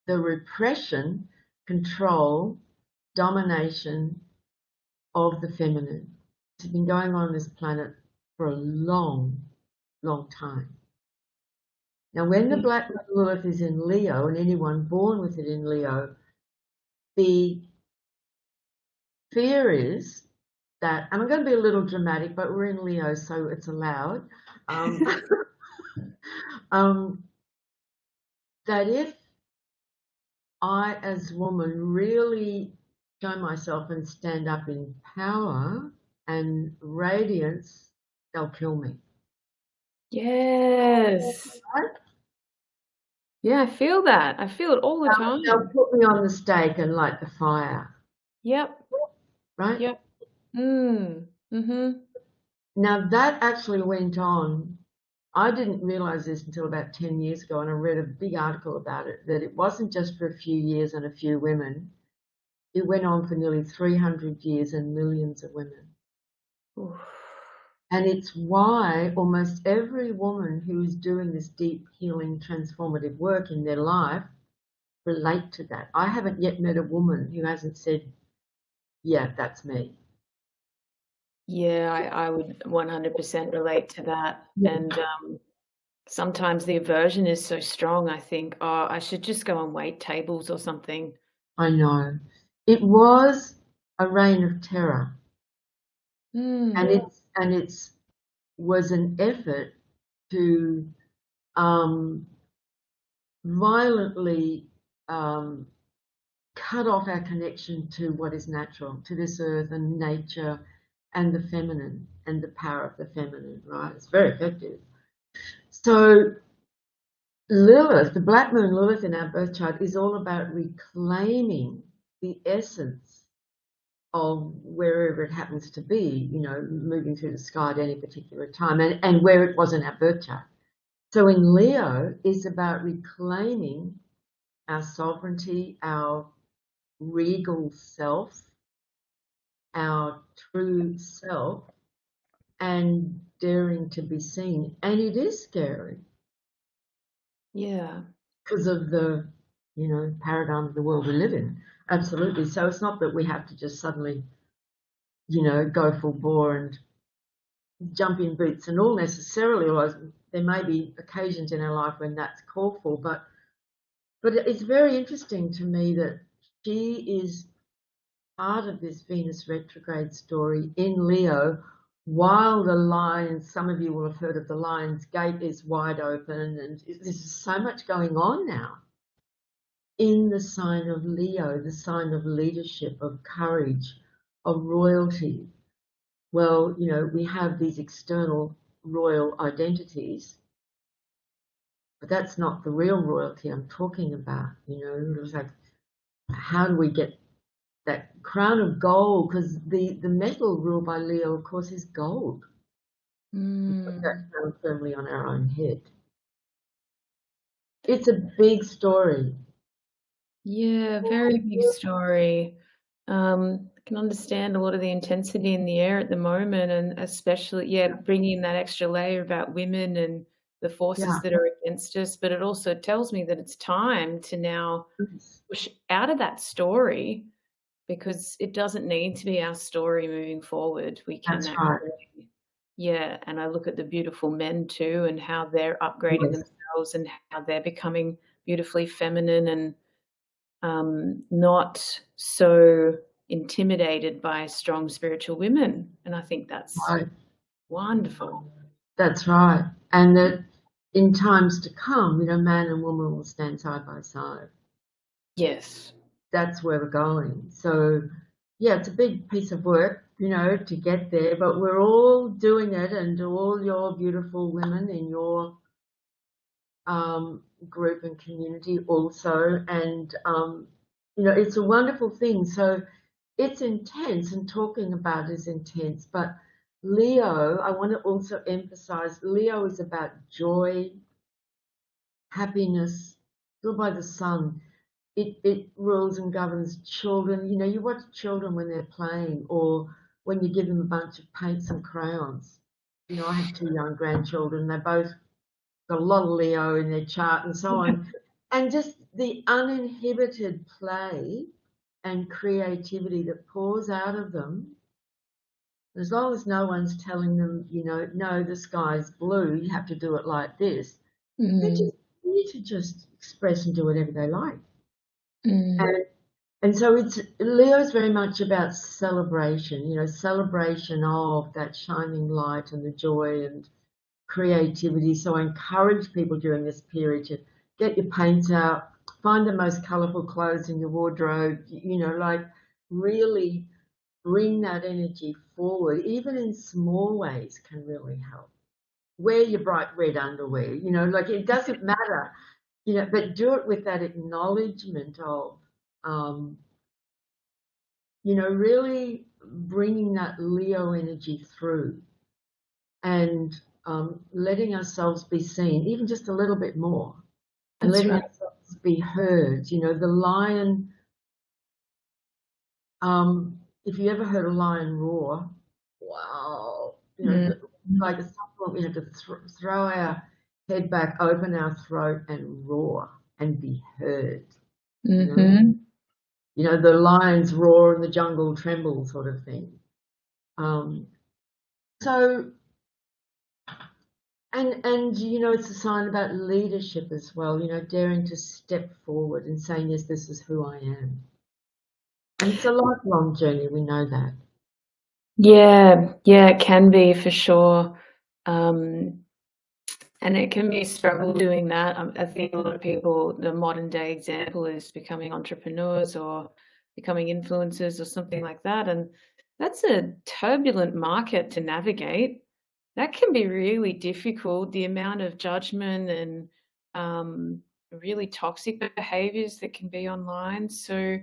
[SPEAKER 2] the repression, control, domination of the feminine. It's been going on this planet for a long, long time. Now, when the black Lilith is in Leo, and anyone born with it in Leo, the fear is that, and I'm going to be a little dramatic, but we're in Leo, so it's allowed, that if I, as a woman, really show myself and stand up in power and radiance, they'll kill me.
[SPEAKER 1] Yes.
[SPEAKER 2] Right?
[SPEAKER 1] Yeah, I feel that. I feel it all the
[SPEAKER 2] They'll
[SPEAKER 1] time.
[SPEAKER 2] put me on the stake and light the fire,
[SPEAKER 1] Yep.
[SPEAKER 2] right?
[SPEAKER 1] Yep. Mm. Mm-hmm.
[SPEAKER 2] Now that actually went on. I didn't realize this until about 10 years ago, and I read a big article about it, that it wasn't just for a few years and a few women. It went on for nearly 300 years and millions of women.
[SPEAKER 1] Oof.
[SPEAKER 2] And it's why almost every woman who is doing this deep healing transformative work in their life relate to that. I haven't yet met a woman who hasn't said, yeah, that's me.
[SPEAKER 1] Yeah, I would 100% relate to that.
[SPEAKER 2] Yeah.
[SPEAKER 1] And sometimes the aversion is so strong, I think, oh, I should just go and wait tables or something.
[SPEAKER 2] I know. It was a reign of terror. And
[SPEAKER 1] Mm.
[SPEAKER 2] it's was an effort to um, violently um, cut off our connection to what is natural, to this earth and nature and the feminine and the power of the feminine, right? It's very effective. So Lilith, the black moon Lilith in our birth chart, is all about reclaiming the essence of wherever it happens to be, you know, moving through the sky at any particular time, and where it was in our birth chart. So in Leo, it's about reclaiming our sovereignty, our regal self, our true self, and daring to be seen. And it is scary
[SPEAKER 1] Yeah.
[SPEAKER 2] because of the, you know, paradigm of the world we live in. Absolutely. So it's not that we have to just suddenly, you know, go full bore and jump in boots and all necessarily, although there may be occasions in our life when that's called for, but it's very interesting to me that she is part of this Venus retrograde story in Leo, while the Lions, some of you will have heard of the Lion's Gate, is wide open, and there's so much going on now in the sign of Leo, the sign of leadership, of courage, of royalty. Well, you know, we have these external royal identities, but that's not the real royalty I'm talking about. You know, it's like, how do we get that crown of gold? Because the metal ruled by Leo, of course, is gold. We put that
[SPEAKER 1] Mm.
[SPEAKER 2] crown firmly on our own head. It's a big story.
[SPEAKER 1] Yeah, very big story. I can understand a lot of the intensity in the air at the moment, and especially, yeah, bringing that extra layer about women and the
[SPEAKER 2] Yeah.
[SPEAKER 1] forces that are against us. But it also tells me that it's time to now
[SPEAKER 2] Yes.
[SPEAKER 1] push out of that story because it doesn't need to be our story moving forward. We can
[SPEAKER 2] That's right.
[SPEAKER 1] actually, yeah. And I look at the beautiful men too, and how they're upgrading
[SPEAKER 2] Yes.
[SPEAKER 1] themselves and how they're becoming beautifully feminine and not so intimidated by strong spiritual women. And I think that's
[SPEAKER 2] Right.
[SPEAKER 1] wonderful.
[SPEAKER 2] That's right. And that in times to come, you know, man and woman will stand side by side.
[SPEAKER 1] Yes.
[SPEAKER 2] That's where we're going. So, yeah, it's a big piece of work, you know, to get there, but we're all doing it, and all your beautiful women in your group and community also. And, you know, it's a wonderful thing. So it's intense, and talking about it is intense. But Leo, I want to also emphasize, Leo is about joy, happiness, ruled by the sun. It rules and governs children. You know, you watch children when they're playing, or when you give them a bunch of paints and crayons. You know, I have two young grandchildren. They both got a lot of Leo in their chart and so on. And just the uninhibited play and creativity that pours out of them, as long as no one's telling them, you know, no, the sky's blue, you have to do it like this. They
[SPEAKER 1] Mm,
[SPEAKER 2] just need to just express and do whatever they like.
[SPEAKER 1] mm,
[SPEAKER 2] And and so it's Leo's very much about celebration, you know, celebration of that shining light and the joy and creativity. So I encourage people during this period to get your paints out, find the most colourful clothes in your wardrobe, like really bring that energy forward, even in small ways, can really help. Wear your bright red underwear, like it doesn't matter, but do it with that acknowledgement of, um, really bringing that Leo energy through and letting ourselves be seen, even just a little bit more, and
[SPEAKER 1] That's
[SPEAKER 2] letting
[SPEAKER 1] right.
[SPEAKER 2] ourselves be heard. The lion, if you ever heard a lion roar, wow, like at some point we have to throw our head back, open our throat, and roar and be heard. You know,
[SPEAKER 1] Mm-hmm.
[SPEAKER 2] the lions roar and the jungle tremble, sort of thing. Um, so, and it's a sign about leadership as well. Daring to step forward and saying, yes, this is who I am. And it's a lifelong journey. We know that.
[SPEAKER 1] Yeah, yeah, it can be for sure. Um, and it can be a struggle doing that. I think a lot of people, the modern day example is becoming entrepreneurs or becoming influencers or something like that. And that's a turbulent market to navigate. That can be really difficult. The amount of judgment and really toxic behaviors that can be online. So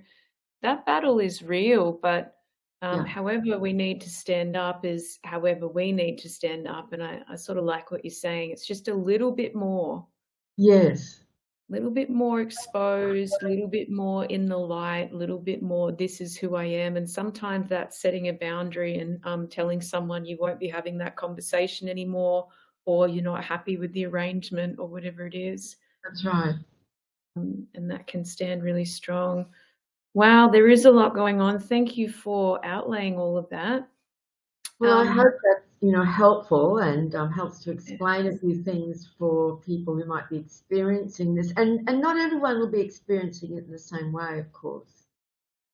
[SPEAKER 1] that battle is real, but
[SPEAKER 2] Yeah.
[SPEAKER 1] however we need to stand up is however we need to stand up. And I sort of like what you're saying. It's just a
[SPEAKER 2] Yes.
[SPEAKER 1] little bit more exposed, little bit more in the light, little bit more, this is who I am. And sometimes that's setting a boundary and telling someone you won't be having that conversation anymore, or you're not happy with the arrangement or whatever it is.
[SPEAKER 2] That's right.
[SPEAKER 1] And that can stand really strong. Wow, there is a lot going on. Thank you for outlaying all of that.
[SPEAKER 2] Well, I
[SPEAKER 1] Um,
[SPEAKER 2] hope that's, helpful and helps to explain a few things for people who might be experiencing this. And not everyone will be experiencing it in the same way, of course.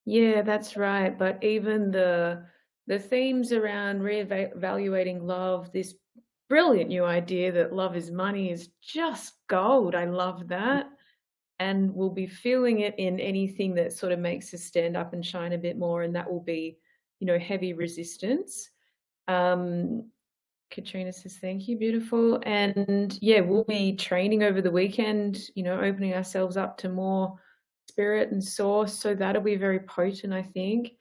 [SPEAKER 1] yeah, that's right. But even the themes around reevaluating love, this brilliant new idea that love is money is just gold. I love that. And we'll be feeling it in anything that sort of makes us stand up and shine a bit more. And that will be, heavy resistance. Um, Katrina says, thank you, beautiful. And yeah, we'll be training over the weekend, opening ourselves up to more spirit and source. So that'll be very potent, I think.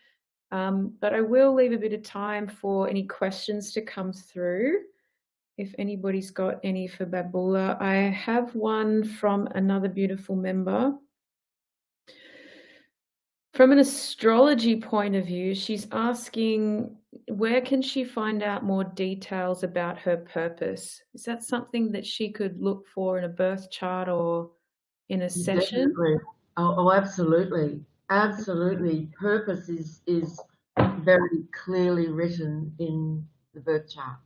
[SPEAKER 1] But I will leave a bit of time for any questions to come through. If anybody's got any for Babula, I have one from another beautiful member. From an astrology point of view, she's asking, where can she find out more details about her purpose? Is that something that she could look for in a birth chart or in a session?
[SPEAKER 2] Definitely. Oh, absolutely. Absolutely. Purpose is very clearly written in the birth chart.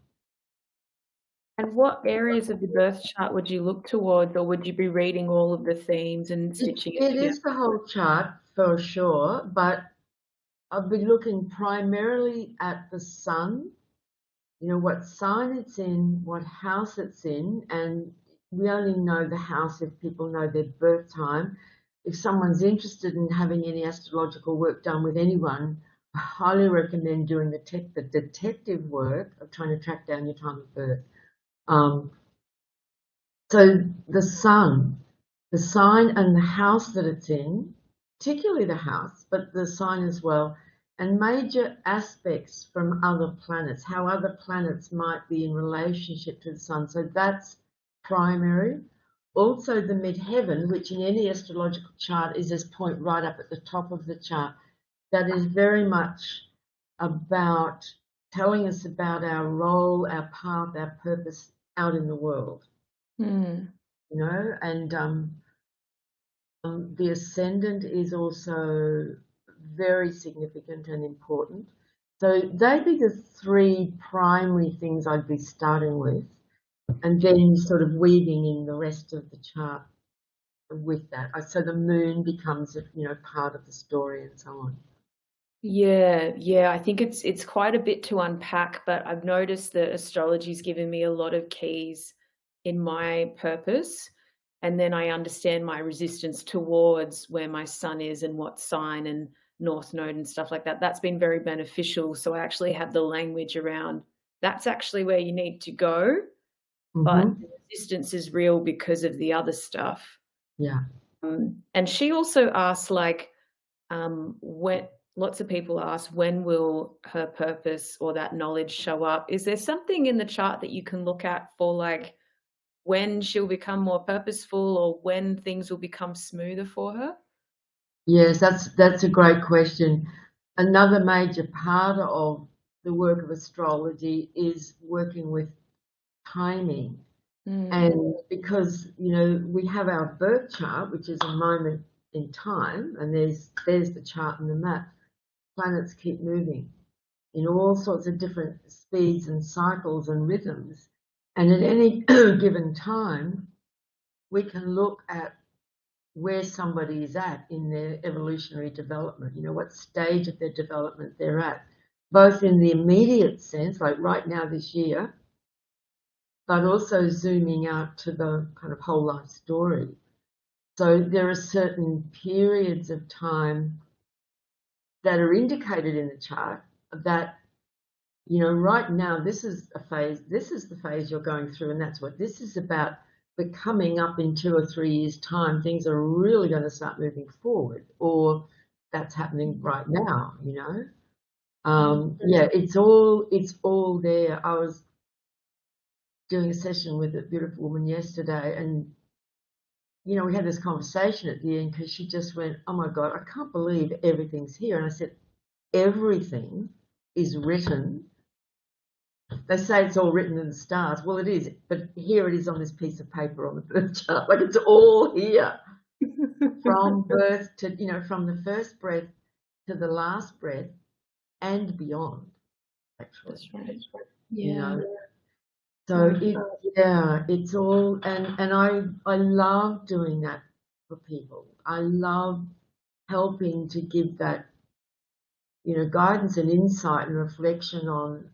[SPEAKER 1] And what areas of the birth chart would you look towards, or would you be reading all of the themes and
[SPEAKER 2] It,
[SPEAKER 1] stitching it
[SPEAKER 2] it
[SPEAKER 1] together?
[SPEAKER 2] is the whole chart for sure, but I've been looking primarily at the sun, what sign it's in, what house it's in, and we only know the house if people know their birth time. If someone's interested in having any astrological work done with anyone, I highly recommend doing the detective work of trying to track down your time of birth. Um, so the sun, the sign and the house that it's in, particularly the house, but the sign as well, and major aspects from other planets, how other planets might be in relationship to the sun. So that's primary. Also the midheaven, which in any astrological chart is this point right up at the top of the chart, that is very much about telling us about our role, our path, our purpose out in the world,
[SPEAKER 1] Hmm.
[SPEAKER 2] and the ascendant is also very significant and important. So they'd be the three primary things I'd be starting with, and then sort of weaving in the rest of the chart with that. So the moon becomes, part of the story and so on.
[SPEAKER 1] Yeah, yeah, I think it's quite a bit to unpack, but I've noticed that astrology's given me a lot of keys in my purpose. and then I understand my resistance towards where my sun is and what sign and north node and stuff like that. That's been very beneficial. So I actually have the language around that's actually where you need to go, but
[SPEAKER 2] Mm-hmm.
[SPEAKER 1] the resistance is real because of the other stuff.
[SPEAKER 2] Yeah.
[SPEAKER 1] And she also asked, like, when lots of people ask, when will her purpose or that knowledge show up? Is there something in the chart that you can look at for, like, when she'll become more purposeful or when things will become smoother for her?
[SPEAKER 2] Yes, that's a great question. Another major part of the work of astrology is working with timing.
[SPEAKER 1] Mm,
[SPEAKER 2] And because, we have our birth chart, which is a moment in time, and there's the chart and the map. Planets keep moving in all sorts of different speeds and cycles and rhythms. And at any given time, we can look at where somebody is at in their evolutionary development, what stage of their development they're at, both in the immediate sense, like right now this year, but also zooming out to the kind of whole life story. So there are certain periods of time that are indicated in the chart that, right now this is the phase you're going through, and that's what this is about. But coming up in 2 or 3 years' time, things are really going to start moving forward, or that's happening right now.
[SPEAKER 1] mm,
[SPEAKER 2] Yeah, it's all there. I was doing a session with a beautiful woman yesterday, and we had this conversation at the end because she just went, "Oh my God, I can't believe everything's here." And I said, "Everything is written." They say it's all written in the stars. Well, it is, but here it is on this piece of paper on the birth chart. Like, it's all here from birth to, from the first breath to the last breath and beyond, actually.
[SPEAKER 1] That's right.
[SPEAKER 2] You
[SPEAKER 1] Yeah.
[SPEAKER 2] know, so
[SPEAKER 1] Wonderful.
[SPEAKER 2] it's all, and I love doing that for people. I love helping to give that, guidance and insight and reflection on,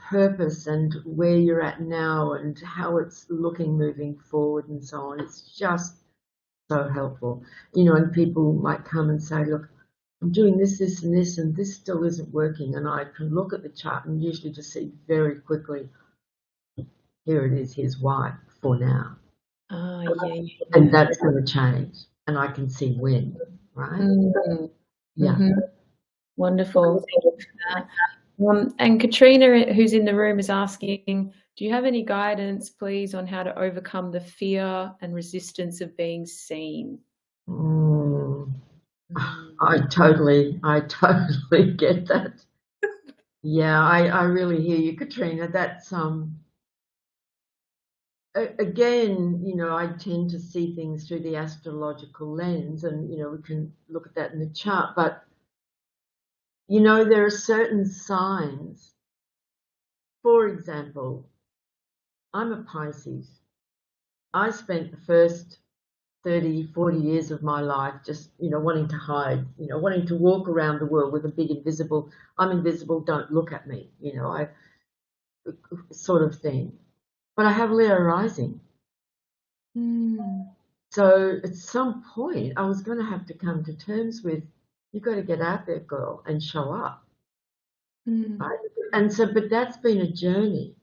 [SPEAKER 2] purpose and where you're at now and how it's looking moving forward and so on. It's just so helpful. And people might come and say, "Look, I'm doing this, this, and this, and this still isn't working." And I can look at the chart and usually just see very quickly, here it is, here's why for now.
[SPEAKER 1] Ah, yeah, yeah,
[SPEAKER 2] And
[SPEAKER 1] yeah.
[SPEAKER 2] that's going to change. And I can see when, right?
[SPEAKER 1] Mm,
[SPEAKER 2] Yeah.
[SPEAKER 1] mhm. Wonderful. Thank you for that. And Katrina, who's in the room, is asking, do you have any guidance, please, on how to overcome the fear and resistance of being seen?
[SPEAKER 2] Mm,
[SPEAKER 1] Mm.
[SPEAKER 2] I totally get that. Yeah, I really hear you, Katrina. That's again, I tend to see things through the astrological lens, and we can look at that in the chart. But there are certain signs. For example, I'm a Pisces. I spent the first 30, 40 years of my life just, wanting to hide, wanting to walk around the world with a big invisible, I'm invisible, don't look at me, I sort of thing. But I have Leo rising.
[SPEAKER 1] Mm.
[SPEAKER 2] So at some point, I was going to have to come to terms with, you've got to get out there, girl, and show up.
[SPEAKER 1] Mm.
[SPEAKER 2] Right? And so, but that's been a journey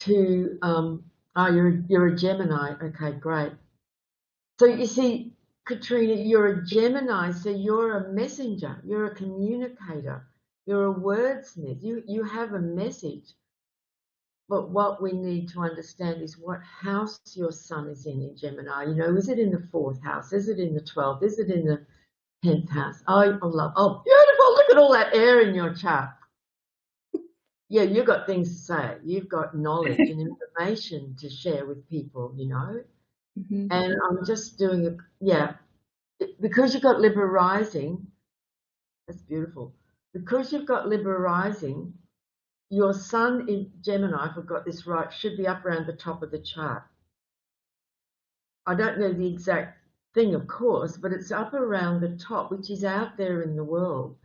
[SPEAKER 2] to, oh, you're a Gemini. Okay, great. So you see, Katrina, you're a Gemini, so you're a messenger, you're a communicator, you're a wordsmith. You have a message. But what we need to understand is what house your sun is in Gemini. Is it in the fourth house? Is it in the 12th? Is it in the 10th house? Oh, beautiful. Look at all that air in your chart. Yeah, you've got things to say. You've got knowledge and information to share with people.
[SPEAKER 1] Mhm.
[SPEAKER 2] And I'm just doing yeah, because you've got Libra rising, that's beautiful. Because you've got Libra rising, your sun in Gemini, if I've got this right, should be up around the top of the chart. I don't know the exact thing, of course, but it's up around the top, which is out there in the world.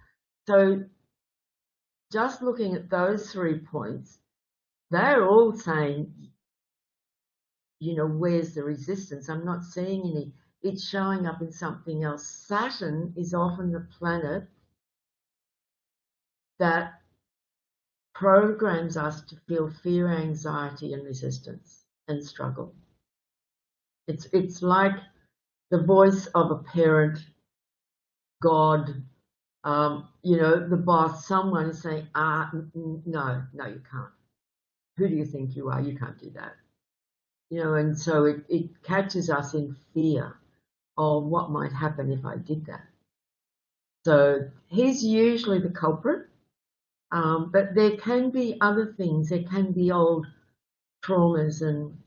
[SPEAKER 2] So just looking at those 3 points, they're all saying where's the resistance? I'm not seeing any. It's showing up in something else. Saturn is often the planet that programs us to feel fear, anxiety, and resistance and struggle. It's like the voice of a parent, God, the boss, someone is saying, no, you can't. Who do you think you are? You can't do that. And so it catches us in fear of what might happen if I did that. So he's usually the culprit, but there can be other things. There can be old traumas and,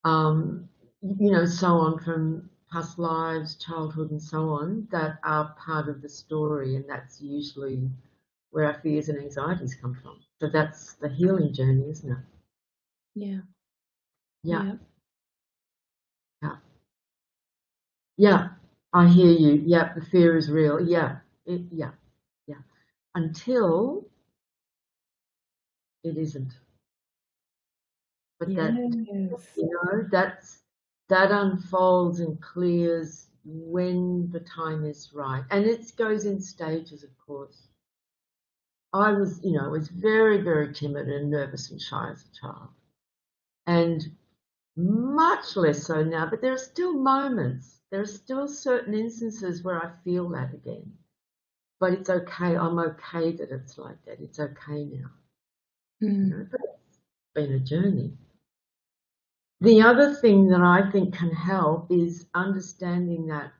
[SPEAKER 2] so on from past lives, childhood, and so on that are part of the story, and that's usually where our fears and anxieties come from. So that's the healing journey, isn't it?
[SPEAKER 1] Yeah.
[SPEAKER 2] Yeah.
[SPEAKER 1] Yeah.
[SPEAKER 2] Yeah. Yeah. I hear you. Yeah, the fear is real. Yeah. Yeah. Until it isn't. But
[SPEAKER 1] Yes.
[SPEAKER 2] that unfolds and clears when the time is right. And it goes in stages, of course. I was very, very timid and nervous and shy as a child. And much less so now, but there are still moments, there are still certain instances where I feel that again. But it's okay. I'm okay that it's like that. It's okay now. But it's been a journey. The other thing that I think can help is understanding that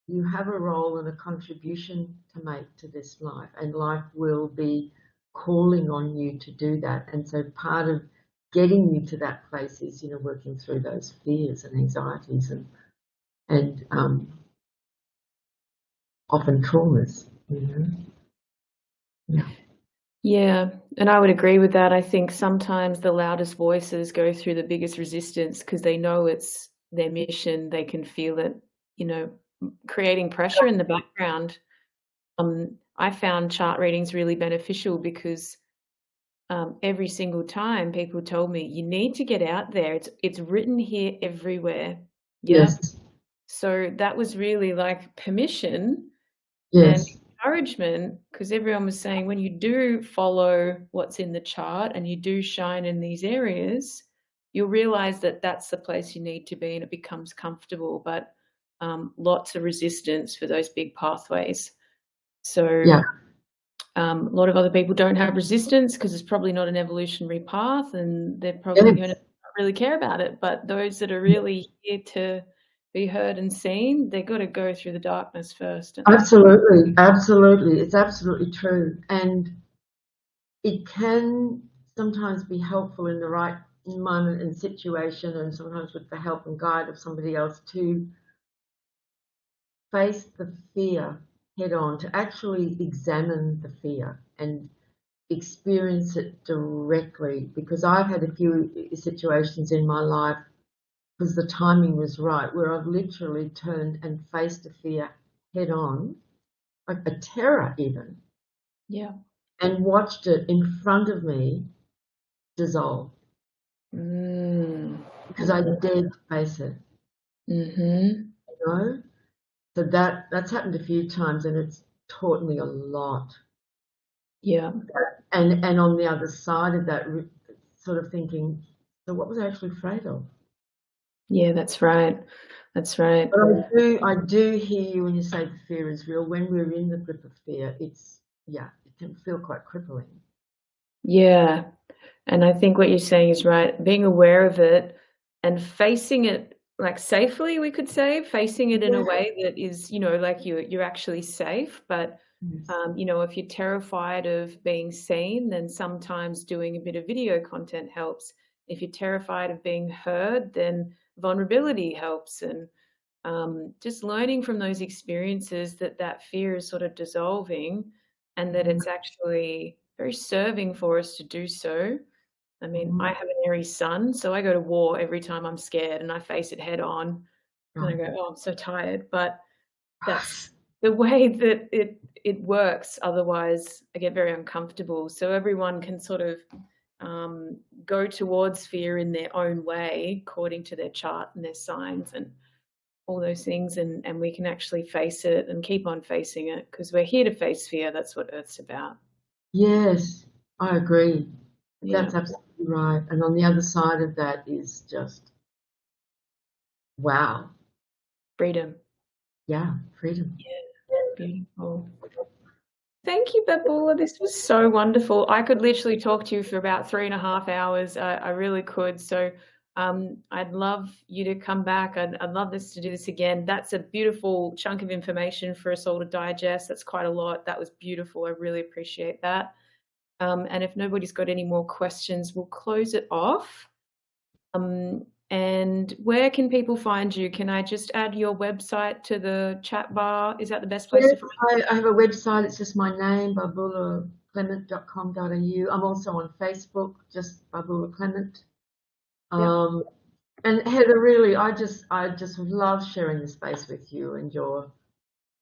[SPEAKER 2] you have a role and a contribution to make to this life, and life will be calling on you to do that. And so part of getting you to that place is, working through those fears and anxieties and often traumas. Yeah.
[SPEAKER 1] Yeah, and I would agree with that. I think sometimes the loudest voices go through the biggest resistance because they know it's their mission. They can feel it, creating pressure in the background. I found chart readings really beneficial because every single time people told me, "You need to get out there. It's written here everywhere." Yep.
[SPEAKER 2] Yes.
[SPEAKER 1] So that was really like permission and
[SPEAKER 2] Yes.
[SPEAKER 1] encouragement, because everyone was saying when you do follow what's in the chart and you do shine in these areas, you'll realize that that's the place you need to be and it becomes comfortable, but lots of resistance for those big pathways. So
[SPEAKER 2] Yeah.
[SPEAKER 1] a lot of other people don't have resistance because it's probably not an evolutionary path and they're probably going to
[SPEAKER 2] Yes.
[SPEAKER 1] not really care about it. But those that are really here to be heard and seen, they've got to go through the darkness first.
[SPEAKER 2] Absolutely. Absolutely. It's absolutely true. And it can sometimes be helpful in the right moment and situation, and sometimes with the help and guide of somebody else, to face the fear head on, to actually examine the fear and experience it directly. Because I've had a few situations in my life, because the timing was right, where I've literally turned and faced a fear head on, like a terror even,
[SPEAKER 1] Yeah.
[SPEAKER 2] and watched it in front of me dissolve
[SPEAKER 1] Mm.
[SPEAKER 2] because I dared to face it.
[SPEAKER 1] Mhm.
[SPEAKER 2] You know? So that's happened a few times, and it's taught me a lot.
[SPEAKER 1] Yeah.
[SPEAKER 2] And on the other side of that, sort of thinking, so what was I actually afraid of?
[SPEAKER 1] Yeah, that's right. That's right.
[SPEAKER 2] But I do hear you when you say the fear is real. When we're in the grip of fear, it can feel quite crippling.
[SPEAKER 1] Yeah. And I think what you're saying is right. Being aware of it and facing it like safely, we could say, facing it in a
[SPEAKER 2] Yeah.
[SPEAKER 1] way that is, like you're actually safe. But
[SPEAKER 2] Yes.
[SPEAKER 1] if you're terrified of being seen, then sometimes doing a bit of video content helps. If you're terrified of being heard, then vulnerability helps. And just learning from those experiences that that fear is sort of dissolving and that
[SPEAKER 2] Mhm.
[SPEAKER 1] it's actually very serving for us to do so. I mean, I
[SPEAKER 2] Mhm.
[SPEAKER 1] have an Aries sun, so I go to war every time I'm scared and I face it head on and I
[SPEAKER 2] Right.
[SPEAKER 1] go, "Oh, I'm so tired." But that's the way that it works. Otherwise, I get very uncomfortable. So everyone can sort of go towards fear in their own way, according to their chart and their signs and all those things, and we can actually face it and keep on facing it, because we're here to face fear. That's what Earth's about.
[SPEAKER 2] Yes, I agree.
[SPEAKER 1] Yeah,
[SPEAKER 2] That's absolutely right. And on the other side of that is just, wow.
[SPEAKER 1] freedom.
[SPEAKER 2] Yeah, freedom.
[SPEAKER 1] Beautiful. Thank you, Babula. This was so wonderful. I could literally talk to you for about 3.5 hours. I really could. So I'd love you to come back. I'd love us to do this again. That's a beautiful chunk of information for us all to digest. That's quite a lot. That was beautiful. I really appreciate that. And if nobody's got any more questions, we'll close it off. And where can people find you? Can I just add your website to the chat bar? Is that the best place
[SPEAKER 2] Yes,
[SPEAKER 1] to find you?
[SPEAKER 2] I have a website. It's just my name, babulaclement.com.au. I'm also on Facebook, just Babula Clement. And Heather, really, I just love sharing this space with you and your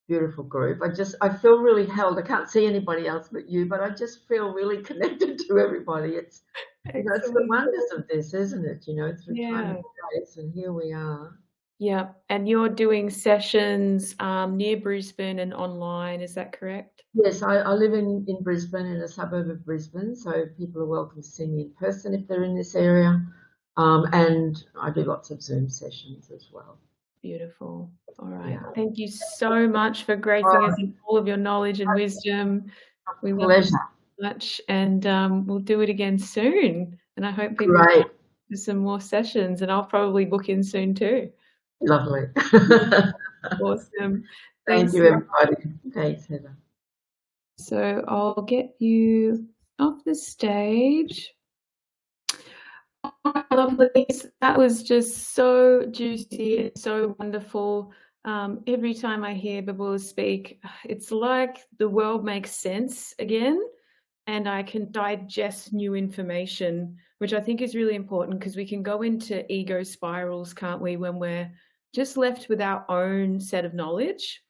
[SPEAKER 2] beautiful group. I feel really held. I can't see anybody else but you, but I just feel really connected to everybody. It's it's the wonders of this, isn't it? Through time and space, and here we are.
[SPEAKER 1] Yeah, and you're doing sessions near Brisbane and online, is that correct?
[SPEAKER 2] Yes, I live in Brisbane, in a suburb of Brisbane, so people are welcome to see me in person if they're in this area. And I do lots of Zoom sessions as well.
[SPEAKER 1] Beautiful. All right.
[SPEAKER 2] Yeah.
[SPEAKER 1] Thank you so much for gracing us with all of your knowledge and wisdom. We love you so much, and we'll do it again soon. And I hope people do some more sessions, and I'll probably book in soon too.
[SPEAKER 2] Lovely.
[SPEAKER 1] Awesome.
[SPEAKER 2] Thank you, everybody. Thanks, Heather.
[SPEAKER 1] So I'll get you off the stage. Oh, lovely. That was just so juicy and so wonderful. Every time I hear Babula speak, it's like the world makes sense again, and I can digest new information, which I think is really important, because we can go into ego spirals, can't we, when we're just left with our own set of knowledge.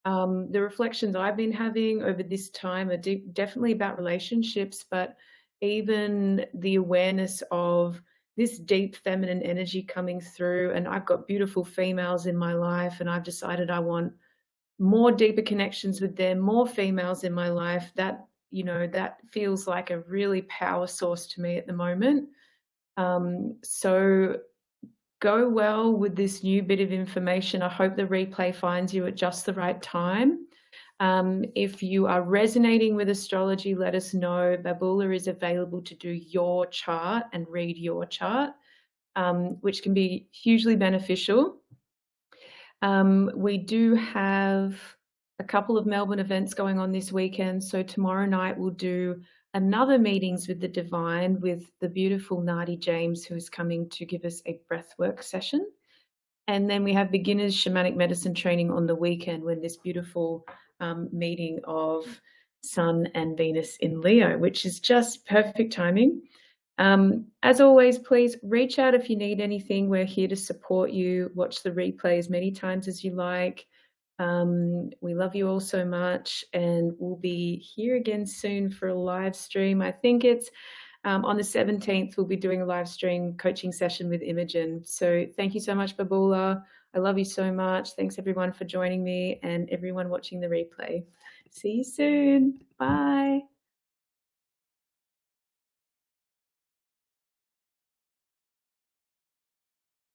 [SPEAKER 1] The reflections I've been having over this time are definitely about relationships, but even the awareness of this deep feminine energy coming through. And I've got beautiful females in my life, and I've decided I want more deeper connections with them, more females in my life. That feels like a really power source to me at the moment. So go well with this new bit of information. I hope the replay finds you at just the right time. If you are resonating with astrology, let us know. Babula is available to do your chart and read your chart, which can be hugely beneficial. We do have a couple of Melbourne events going on this weekend. So tomorrow night we'll do another Meetings with the Divine with the beautiful Nadi James, who is coming to give us a breathwork session. And then we have beginners shamanic medicine training on the weekend, when this beautiful meeting of Sun and Venus in Leo, which is just perfect timing. As always, please reach out if you need anything. We're here to support you. Watch the replay as many times as you like. We love you all so much, and we'll be here again soon for a live stream. I think it's on the 17th, we'll be doing a live stream coaching session with Imogen. So thank you so much, Babula. I love you so much. Thanks everyone for joining me, and everyone watching the replay. See you soon. Bye.